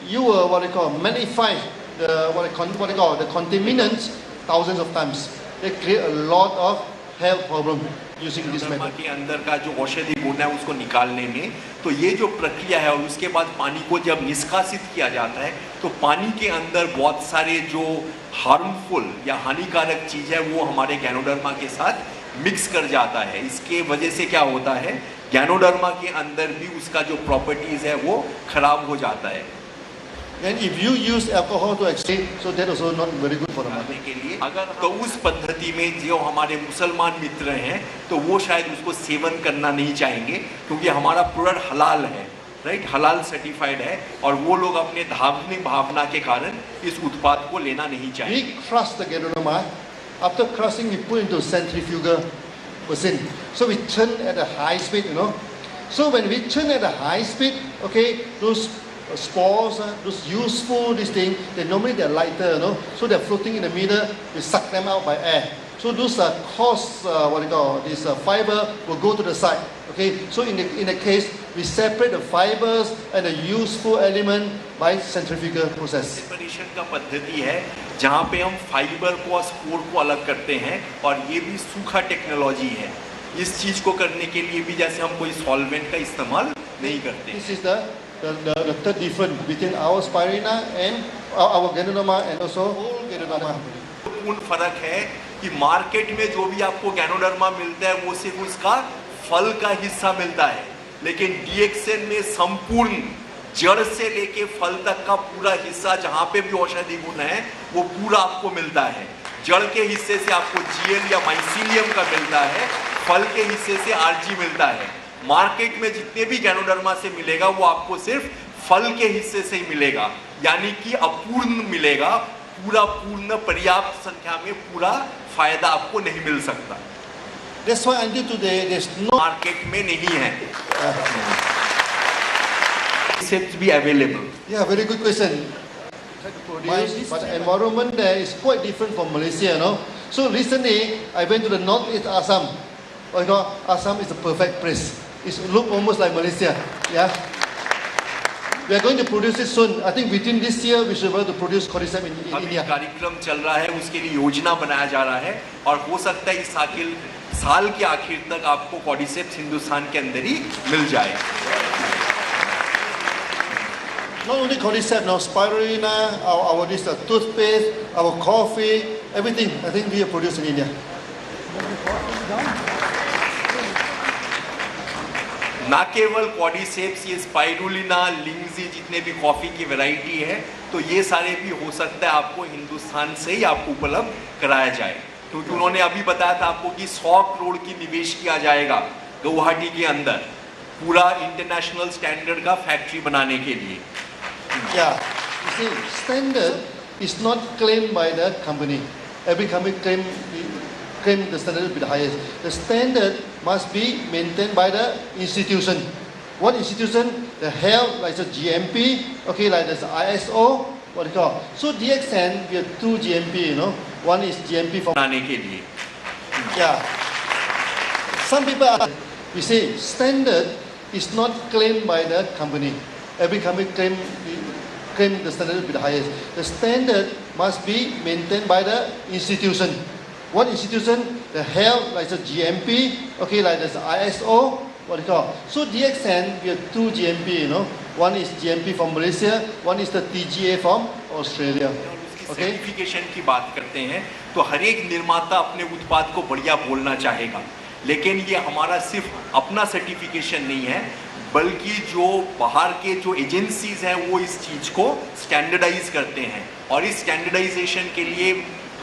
you what they call magnify the contaminants thousands of times. They create a lot of health problem using this ganoderma method. के अंदर का जो औषधि गुण है उसको निकालने में, तो ये जो प्रक्रिया है और उसके बाद पानी को जब निष्कासित किया जाता है, तो पानी के अंदर बहुत सारे जो हार्मफुल या हानिकारक चीज है वो हमारे गैनोडर्मा के साथ मिक्स कर जाता है। इसके वजह से क्या होता है, गैनोडर्मा के अंदर भी उसका जो प्रॉपर्टीज है वो खराब हो जाता है। And if you use alcohol to extract, so that also not very good for the करने market. के लिए अगर तो उस पद्धति में जो हमारे मुसलमान मित्र हैं, तो वो शायद उसको सेवन करना नहीं चाहेंगे, क्योंकि हमारा प्रोडक्ट हलाल है, राइट, हलाल सर्टिफाइड है, और वो लोग अपने धार्मिक भावना के कारण इस उत्पाद को लेना नहीं चाहेंगे। We crush the Ganoderma. After crushing, we put into centrifugal machine. So we churn at a high speed, you know. So when we churn at a high speed, okay, those spores, those useful this thing, normally they're lighter, you know. So they're floating in the middle. We suck them out by air. So those coarse, what you call this fiber will go to the side. Okay. So in the case, we separate the fibers and the useful element by centrifugal process. Separation का पद्धति है जहाँ पे हम फाइबर को और स्पोर को अलग करते हैं, और ये भी सूखा टेक्नोलॉजी है। इस चीज को करने के लिए भी जैसे हम कोई सॉल्वेंट का इस्तेमाल नहीं करते। This is the third difference between our spirulina and our Ganoderma and also whole Ganoderma. पूर्ण फर्क है कि मार्केट में जो भी आपको गैनोडर्मा मिलता है वो सिर्फ उसका फल का हिस्सा मिलता है, लेकिन डीएक्सएन में संपूर्ण जड़ से लेके फल तक का पूरा हिस्सा, जहाँ पे भी औषधि गुण है वो पूरा आपको मिलता है। जड़ के हिस्से से आपको जीएल या माइसीलियम का मिलता है, फल के हिस्से से आरजी मिलता है। मार्केट में जितने भी गैनोडर्मा से मिलेगा वो आपको सिर्फ फल के हिस्से से ही मिलेगा, यानी कि अपूर्ण मिलेगा, पूरा पूर्ण पर्याप्त संख्या में पूरा फायदा आपको नहीं मिल सकता। That's why until today there's no market में नहीं है concepts be available. Yeah, very good question. But the environment there is quite different from Malaysia, you know. So recently I went to the northeast Assam. Oh, you know, Assam is the perfect place. It looks almost like Malaysia. Yeah. We are going to produce it soon. I think within this year we should be able to produce cordyceps in अभी India. कार्यक्रम चल रहा है, उसके लिए योजना बनाया जा रहा है, और हो सकता है इस साल के आखिर तक आपको कॉर्डिसेप्स हिंदुस्तान के अंदर ही मिल जाए। Not only cordyceps, now spirulina, our this toothpaste, our coffee, everything. I think we are produced in India. ना केवल कॉर्डिसेप्स, ये स्पाइरुलिना, लिंगजी, जितने भी कॉफी की वैरायटी है, तो ये सारे भी हो सकता है आपको हिंदुस्तान से ही आपको उपलब्ध कराया जाए, क्योंकि उन्होंने अभी बताया था आपको कि 100 करोड़ की निवेश किया जाएगा गुवाहाटी के अंदर पूरा इंटरनेशनल स्टैंडर्ड का फैक्ट्री बनाने के लिए। Yeah, you see, standard is not claimed by the company. Every company claim the standard will be the highest. The standard must be maintained by the institution. What institution? The health, like the GMP, okay, like there's ISO, what do you call? So DXN, we have 2 GMP, you know. One is GMP for बनाने के लिए। yeah. Some people are, we say standard is not claimed by the company. Every company claim the standard will be the highest. The standard must be maintained by the institution. One institution, the health, like the GMP, okay, like there's ISO, what do you call? So DXN, we have two GMP, you know. One is GMP from Malaysia, one is the TGA from Australia. Okay? Certification की बात करते हैं तो हर एक निर्माता अपने उत्पाद को बढ़िया बोलना चाहेगा, लेकिन ये हमारा सिर्फ अपना सर्टिफिकेशन नहीं है, बल्कि जो बाहर के जो एजेंसीज हैं वो इस चीज़ को स्टैंडर्डाइज करते हैं, और इस स्टैंडर्डाइजेशन के लिए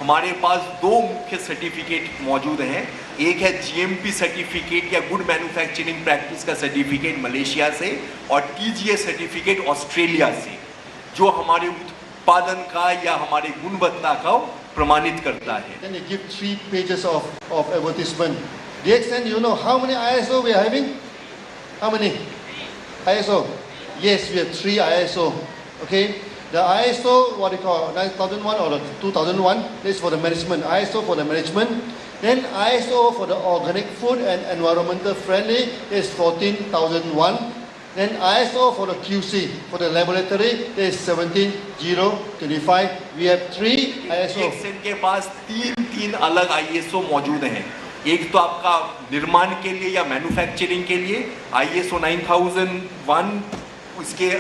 हमारे पास दो मुख्य सर्टिफिकेट मौजूद हैं। एक है जीएमपी सर्टिफिकेट या गुड मैन्युफैक्चरिंग प्रैक्टिस का सर्टिफिकेट मलेशिया से, और टीजीए सर्टिफिकेट ऑस्ट्रेलिया से, जो हमारे उत्पादन का या हमारे गुणवत्ता का प्रमाणित करता है। Then they give 3 pages of advertisement. DXN, you know how many ISO we are having? How many? ISO? Yes, we have 3 ISO. Okay? The ISO, what do you call, 9001 or the 2001, this is for the management. ISO for the management. Then ISO for the organic food and environmental friendly is 14001. Then ISO for the QC, for the laboratory, is 17025. We have 3 ISO. DXN के पास तीन अलग ISO मौजूद हैं। एक तो आपका निर्माण के लिए या मैन्युफैक्चरिंग के लिए ISO 9001, उसके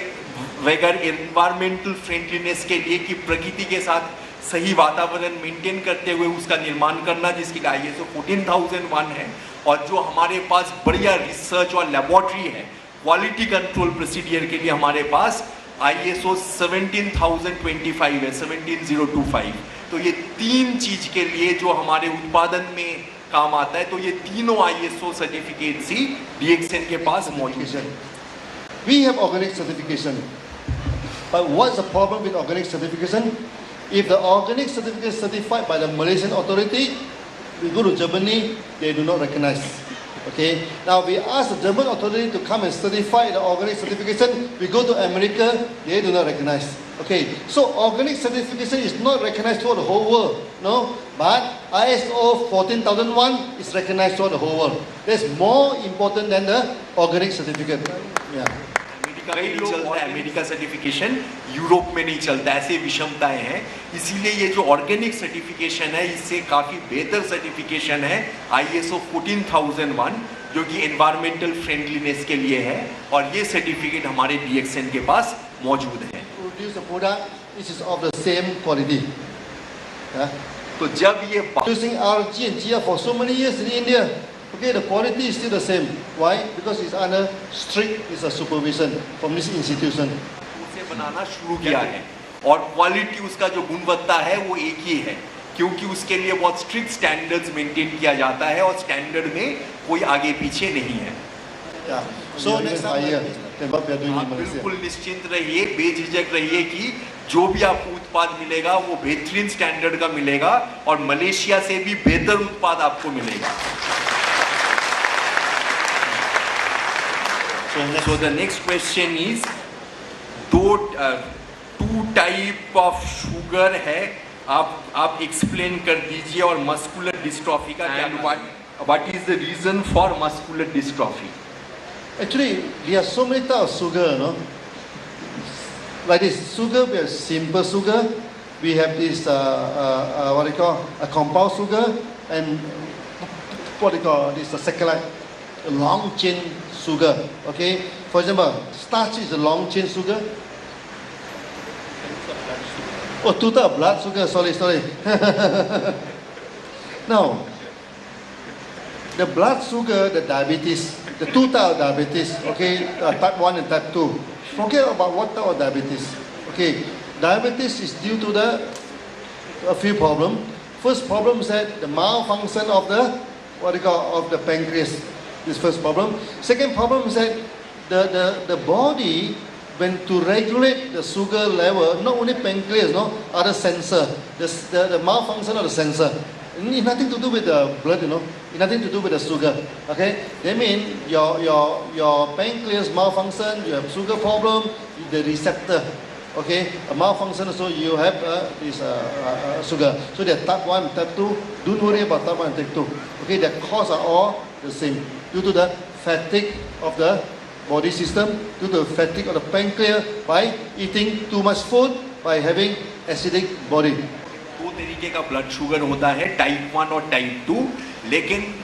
बगैर एनवायरमेंटल फ्रेंडलीनेस के लिए कि प्रकृति के साथ सही वातावरण मेंटेन करते हुए उसका निर्माण करना, जिसकी ISO 14001 है। और जो हमारे पास बढ़िया रिसर्च और लेबोरेटरी है क्वालिटी कंट्रोल प्रोसीडियर के लिए, हमारे पास ISO 17025 है, 17025। तो ये 3 चीज के लिए जो हमारे उत्पादन में काम आता है, तो ये तीनों ISO सर्टिफिकेट्स ही DXN के पास मौजूद है। We have organic certification. But what's the problem with organic certification? If the organic certificate is certified by the Malaysian authority, we go to Germany, they do not recognize. Okay? Now we ask the German authority to come and certify the organic certification. We go to America, they do not recognize. Okay? So organic certification is not recognized throughout the whole world. No? But ISO 14001 is recognized throughout the whole world. That's more important than the organic certificate. Yeah. कई लोग चलता है अमेरिका सर्टिफिकेशन, यूरोप में नहीं चलता, ऐसे विषमताएं हैं। इसीलिए ये जो ऑर्गेनिक सर्टिफिकेशन है, इससे काफ़ी बेहतर सर्टिफिकेशन है ISO 14001, जो कि एनवायरमेंटल फ्रेंडलीनेस के लिए है, और ये सर्टिफिकेट हमारे DXN के पास मौजूद है। Produce a product which is of the same quality. Yeah. तो जब ये Using RG and GR for so many years in India, okay, the quality is still the same. Why? Because it's under strict supervision from this institution. उसे बनाना शुरू किया है, और क्वालिटी उसका जो गुणवत्ता है वो एक ही है, क्योंकि उसके लिए बहुत स्ट्रिक्ट स्टैंडर्ड्स मेंटेन किया जाता है, और स्टैंडर्ड में कोई आगे पीछे नहीं है। Yeah. So next higher than what we are doing आप in Malaysia. बिल्कुल निश्चिंत रहिए, बेझिझक रहिए कि जो भी आपको उत्पाद मिलेगा वो बेहतरीन स्टैंडर्ड का मिलेगा, और मलेशिया से भी बेहतर उत्पाद आपको मिलेगा। So the next question is, दो 2 टाइप ऑफ शुगर है, आप एक्सप्लेन कर दीजिए, और मस्कुलर डिस्ट्रॉफी का क्या, what is the reason for muscular dystrophy? Actually, there are so many types of sugar, no? Like this sugar, we have simple sugar. We have this what do you call a compound sugar, and what do you call this a saccharide, a long chain sugar. Okay, for example, starch is a long chain sugar. Oh, 2 types of blood sugar. Sorry. Now, the blood sugar, the diabetes, the 2 types of diabetes, okay, type 1 and type 2. Forget about what type of diabetes. Okay, diabetes is due to a few problems. First problem is that the malfunction of the of the pancreas. This first problem. Second problem is that the body, when to regulate the sugar level, not only pancreas, no, other sensor, the malfunction of the sensor. It has nothing to do with the blood, you know. It has nothing to do with the sugar. Okay? That means your pancreas malfunction, you have sugar problem, the receptor. Okay? A malfunction, so you have this sugar. So they are type 1, type 2. Don't worry about type 1 and type 2. Okay? The cause are all the same. Due to the fatigue of the body system, due to the fatigue of the pancreas by eating too much food, by having acidic body. दो तरीके का ब्लड शुगर होता है, टाइप 1 और टाइप 2, लेकिन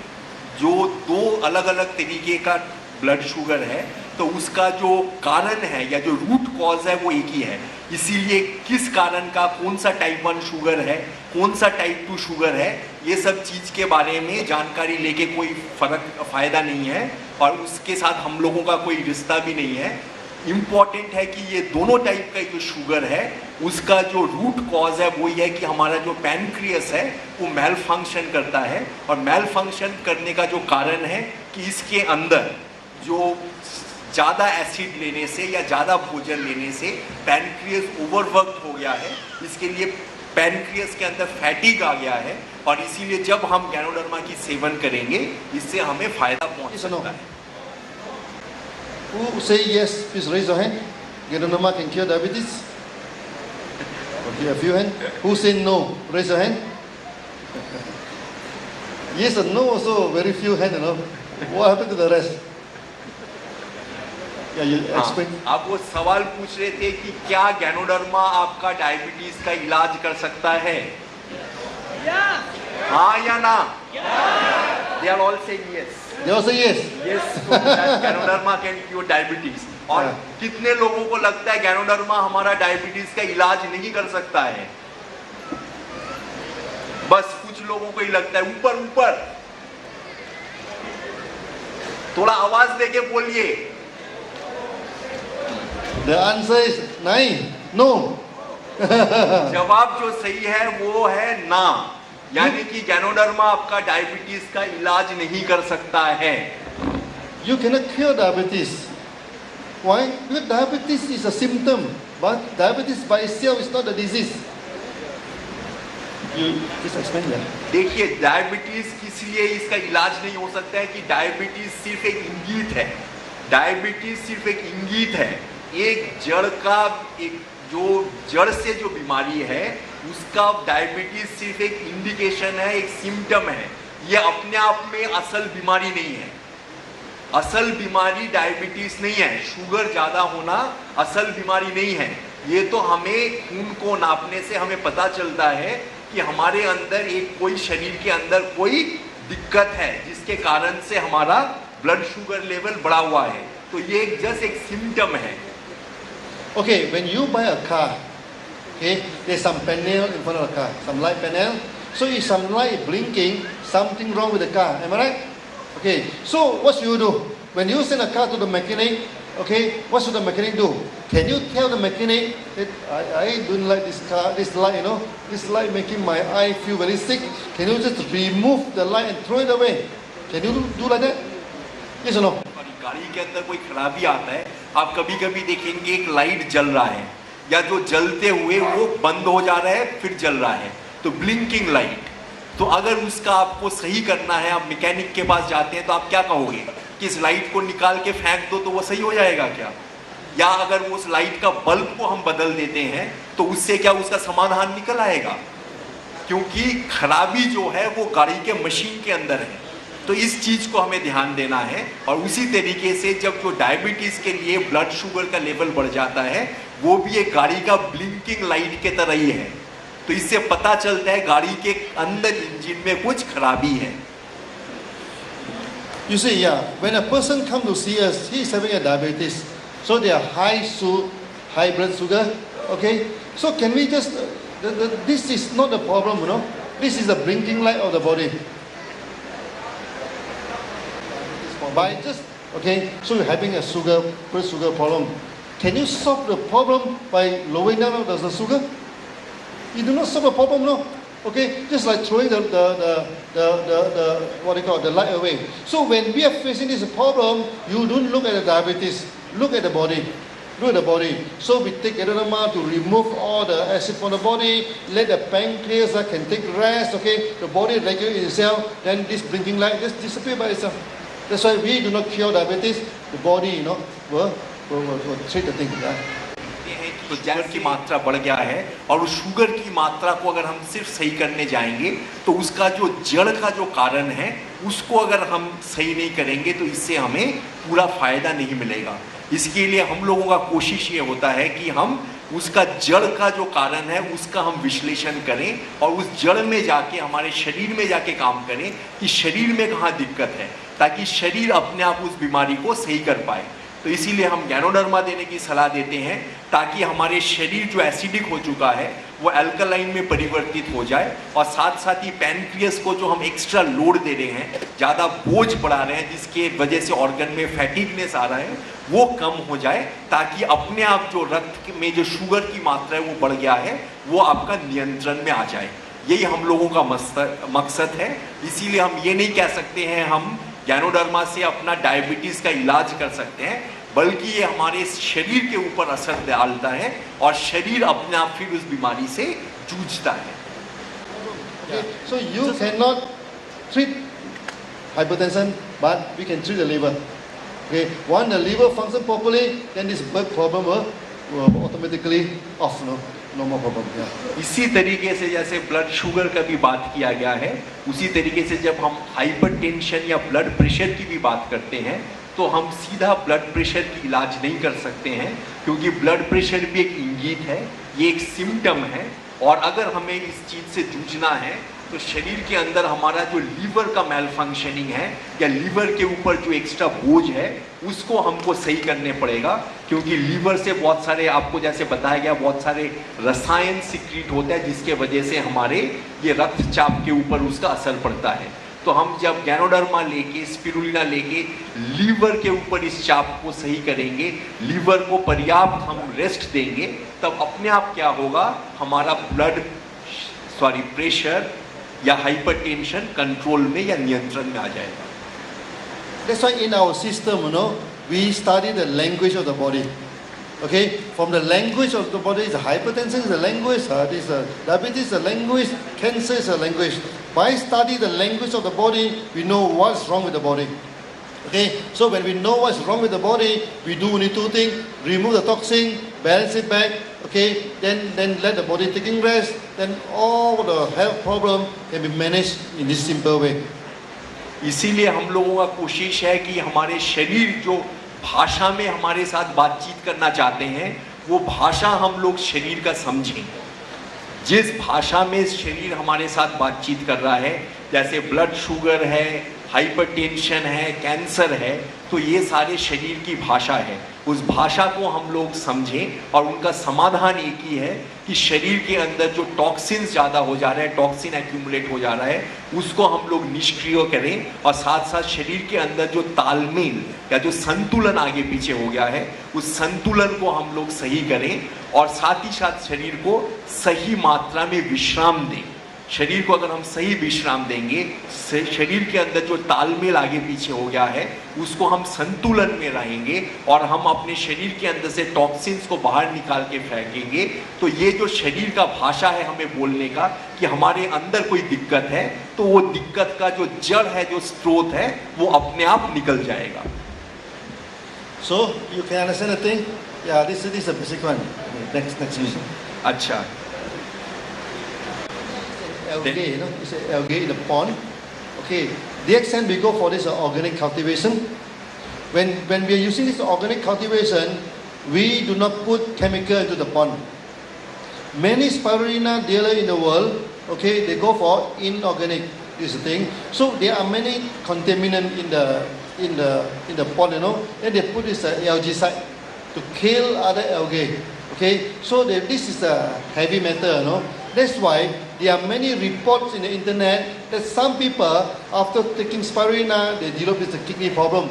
जो दो अलग अलग तरीके का ब्लड शुगर है तो उसका जो कारण है या जो रूट कॉज है वो एक ही है। इसीलिए किस कारण का कौन सा टाइप 1 शुगर है, कौन सा टाइप 2 शुगर है, ये सब चीज़ के बारे में जानकारी लेके कोई फ़ायदा नहीं है और उसके साथ हम लोगों का कोई रिश्ता भी नहीं है। इम्पॉर्टेंट है कि ये दोनों टाइप का जो शुगर है उसका जो रूट कॉज है वो ये है कि हमारा जो पैनक्रियस है वो मेल फंक्शन करता है, और मेल फंक्शन करने का जो कारण है कि इसके अंदर जो ज़्यादा एसिड लेने से या ज़्यादा भोजन लेने से पैनक्रियस ओवरवर्क हो गया है, इसके लिए पैनक्रियस के अंदर फैटिग आ गया है, और इसीलिए जब हम गैनोडर्मा की सेवन करेंगे इससे हमें फ़ायदा पहुंच सकता है। Who say yes, please raise your hand. Ganoderma can cure diabetes. Okay, a few hands. Who say no? Raise your hand. Yes and no also very few hands, you know. What happened to the rest? Yeah, you explain. आप वो सवाल पूछ रहे थे कि क्या गैनोडर्मा आपका डायबिटीज का इलाज कर सकता है? हाँ या ना? They are all saying yes. They also yes. Yes, so that ganoderma can cure diabetes. और कितने लोगों को लगता है गैनोडर्मा हमारा डायबिटीज का इलाज नहीं कर सकता है? बस कुछ लोगों को ही लगता है। ऊपर ऊपर थोड़ा आवाज देके बोलिए। The answer is नहीं, no. जवाब जो सही है वो है ना, यानी कि गैनोडर्मा आपका डायबिटीज का इलाज नहीं कर सकता है। You cannot cure diabetes. Why? Because diabetes is a symptom, but diabetes by itself is not a disease. You just explain that. देखिए, डायबिटीज इसलिए इसका इलाज नहीं हो सकता है कि डायबिटीज सिर्फ एक इंगित है। डायबिटीज सिर्फ एक इंगित है, एक जड़ का, एक जो जड़ से जो बीमारी है उसका डायबिटीज सिर्फ एक इंडिकेशन है, एक सिम्टम है। ये अपने आप में असल बीमारी नहीं है। असल बीमारी डायबिटीज नहीं है, शुगर ज़्यादा होना असल बीमारी नहीं है। ये तो हमें खून को नापने से हमें पता चलता है कि हमारे अंदर एक कोई शरीर के अंदर कोई दिक्कत है जिसके कारण से हमारा ब्लड शुगर लेवल बढ़ा हुआ है। तो ये जस्ट एक सिम्टम है। Okay, when you buy a car, okay, there's some panel in front of the car, some light panel. So if some light blinking, something wrong with the car. Am I right? Okay. So what should you do when you send a car to the mechanic? Okay, what should the mechanic do? Can you tell the mechanic that I don't like this car, this light, you know, this light making my eye feel very sick. Can you just remove the light and throw it away? Can you do like that? Yes or no? गाड़ी के अंदर कोई खराबी आता है, आप कभी कभी देखेंगे एक लाइट जल रहा है या जो जलते हुए वो बंद हो जा रहा है फिर जल रहा है, तो ब्लिंकिंग लाइट। तो अगर उसका आपको सही करना है, आप मैकेनिक के पास जाते हैं तो आप क्या कहोगे कि इस लाइट को निकाल के फेंक दो तो वो सही हो जाएगा क्या? या अगर उस लाइट का बल्ब को हम बदल देते हैं तो उससे क्या उसका समाधान निकल आएगा? क्योंकि खराबी जो है वो गाड़ी के मशीन के अंदर है। तो इस चीज को हमें ध्यान देना है। और उसी तरीके से जब जो डायबिटीज के लिए ब्लड शुगर का लेवल बढ़ जाता है वो भी एक गाड़ी का ब्लिंकिंग लाइट के तरह ही है। तो इससे पता चलता है गाड़ी के अंदर इंजन में कुछ खराबी है। You see, yeah, when a person come to see us, he is having a diabetes, so they are high blood sugar. Okay, so can we just this is not the problem, you know. This is the blinking light of the body. By just okay, so you're having a blood sugar problem. Can you solve the problem by lowering down the sugar? You do not solve the problem, no. Okay, just like throwing the what do you call it, the light away. So when we are facing this problem, you don't look at the diabetes, look at the body. Look at the body. So we take ganoderma to remove all the acid from the body, let the pancreas can take rest, okay, the body regulate itself, then this blinking light just disappear by itself. That's why we do not cure diabetes. The body, you know, will treat the thing. Yeah. तो शुगर की मात्रा बढ़ गया है और उस शुगर की मात्रा को अगर हम सिर्फ सही करने जाएंगे तो उसका जो जड़ का जो कारण है उसको अगर हम सही नहीं करेंगे तो इससे हमें पूरा फायदा नहीं मिलेगा। इसके लिए हम लोगों का कोशिश ये होता है कि हम उसका जड़ का जो कारण है उसका हम विश्लेषण करें और उस जड़ में जाके हमारे शरीर में जाके काम करें कि शरीर में कहाँ दिक्कत है, ताकि शरीर अपने आप उस बीमारी को सही कर पाए। तो इसीलिए हम गैनोडर्मा देने की सलाह देते हैं ताकि हमारे शरीर जो एसिडिक हो चुका है वो अल्कलाइन में परिवर्तित हो जाए, और साथ साथ ही पैनक्रियस को जो हम एक्स्ट्रा लोड दे रहे हैं, ज़्यादा बोझ बढ़ा रहे हैं जिसके वजह से ऑर्गन में फैटिगनेस आ रहा है, वो कम हो जाए, ताकि अपने आप जो रक्त में जो शुगर की मात्रा है वो बढ़ गया है वो आपका नियंत्रण में आ जाए। यही हम लोगों का मकसद है। इसीलिए हम ये नहीं कह सकते हैं हम गैनोडर्मा से अपना डायबिटीज़ का इलाज कर सकते हैं, बल्कि ये हमारे शरीर के ऊपर असर डालता है और शरीर अपने आप फिर उस बीमारी से जूझता है। Okay, so you cannot treat hypertension, but we can treat the liver. Okay, once the liver function properly, then this blood problem will automatically off. No more problem. Yeah. इसी तरीके से जैसे ब्लड शुगर का भी बात किया गया है, उसी तरीके से जब हम हाइपरटेंशन या ब्लड प्रेशर की भी बात करते हैं तो हम सीधा ब्लड प्रेशर की इलाज नहीं कर सकते हैं, क्योंकि ब्लड प्रेशर भी एक इंगित है, ये एक सिम्टम है। और अगर हमें इस चीज़ से जूझना है तो शरीर के अंदर हमारा जो लीवर का मेल फंक्शनिंग है या लीवर के ऊपर जो एक्स्ट्रा बोझ है उसको हमको सही करने पड़ेगा, क्योंकि लीवर से बहुत सारे, आपको जैसे बताया गया, बहुत सारे रसायन सिक्रीट होते हैं जिसके वजह से हमारे ये रक्तचाप के ऊपर उसका असर पड़ता है। तो हम जब गैनोडर्मा लेके, स्पिरुलिना लेके लीवर के ऊपर इस चाप को सही करेंगे, लीवर को पर्याप्त हम रेस्ट देंगे, तब अपने आप क्या होगा, हमारा प्रेशर या हाइपरटेंशन कंट्रोल में या नियंत्रण में आ जाएगा। That's why in our system, we study the language of the body. Okay, from the language of the body, the hypertension is the language, this diabetes is the language, cancer is the language. By study the language of the body, we know what's wrong with the body. Okay, so when we know what's wrong with the body, we do only two things: remove the toxin, balance it back. Okay, then let the body taking rest. Then all the health problem can be managed in this simple way. इसीलिए हम लोगों का कोशिश है कि हमारे शरीर जो भाषा में हमारे साथ बातचीत करना चाहते हैं वो भाषा हम लोग शरीर का समझें। जिस भाषा में शरीर हमारे साथ बातचीत कर रहा है, जैसे ब्लड शुगर है, हाइपरटेंशन है, कैंसर है, तो ये सारे शरीर की भाषा है। उस भाषा को हम लोग समझें और उनका समाधान एक ही है कि शरीर के अंदर जो टॉक्सिन्स ज़्यादा हो जा रहे हैं, टॉक्सिन एक्यूमुलेट हो जा रहा है, उसको हम लोग निष्क्रिय करें, और साथ साथ शरीर के अंदर जो तालमेल या जो संतुलन आगे पीछे हो गया है उस संतुलन को हम लोग सही करें, और साथ ही साथ शरीर को सही मात्रा में विश्राम दें। शरीर को अगर हम सही विश्राम देंगे, शरीर के अंदर जो तालमेल आगे पीछे हो गया है उसको हम संतुलन में रहेंगे और हम अपने शरीर के अंदर से टॉक्सिन्स को बाहर निकाल के फेंकेंगे, तो ये जो शरीर का भाषा है हमें बोलने का कि हमारे अंदर कोई दिक्कत है, तो वो दिक्कत का जो जड़ है, जो स्रोत है, वो अपने आप निकल जाएगा। So you can understand the thing? Yeah, this is the basic one. Next vision. अच्छा, Algae, it's an algae in the pond. Okay, the extent we go for this organic cultivation. When we are using this organic cultivation, we do not put chemical into the pond. Many spirulina dealer in the world, okay, they go for inorganic. This is the thing. So there are many contaminants in the pond, Then they put this algicide to kill other algae. Okay, so this is a heavy metal, That's why there are many reports in the internet that some people, after taking spirulina, they develop with a kidney problem.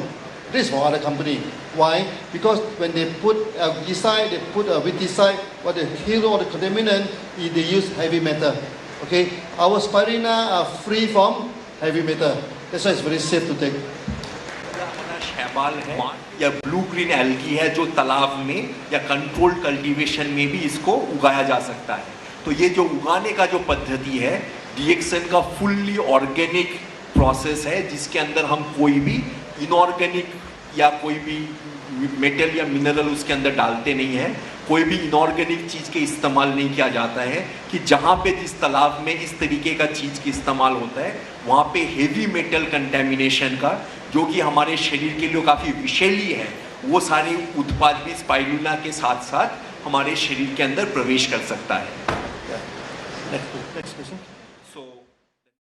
This is for other company. Why? Because when they put algicide, they put viticide, what they kill all the contaminant, they use heavy metal. Okay, our spirulina are free from heavy metal. That's why it's very safe to take. शैवाल है या ब्लू ग्रीन एल्गी है जो तालाब में या कंट्रोल्ड कल्टीवेशन में भी इसको उगाया जा सकता है। तो ये जो उगाने का जो पद्धति है, डीएक्सन का फुल्ली ऑर्गेनिक प्रोसेस है, जिसके अंदर हम कोई भी इनऑर्गेनिक या कोई भी मेटल या मिनरल उसके अंदर डालते नहीं है, कोई भी इनऑर्गेनिक चीज़ के इस्तेमाल नहीं किया जाता है। कि जहाँ पे जिस तालाब में इस तरीके का चीज़ की इस्तेमाल होता है वहाँ पे हेवी मेटल कंटेमिनेशन का, जो कि हमारे शरीर के लिए काफ़ी विषैली है, वो सारे उत्पाद भी स्पाइरुलिना के साथ साथ हमारे शरीर के अंदर प्रवेश कर सकता है। Yeah. Next question.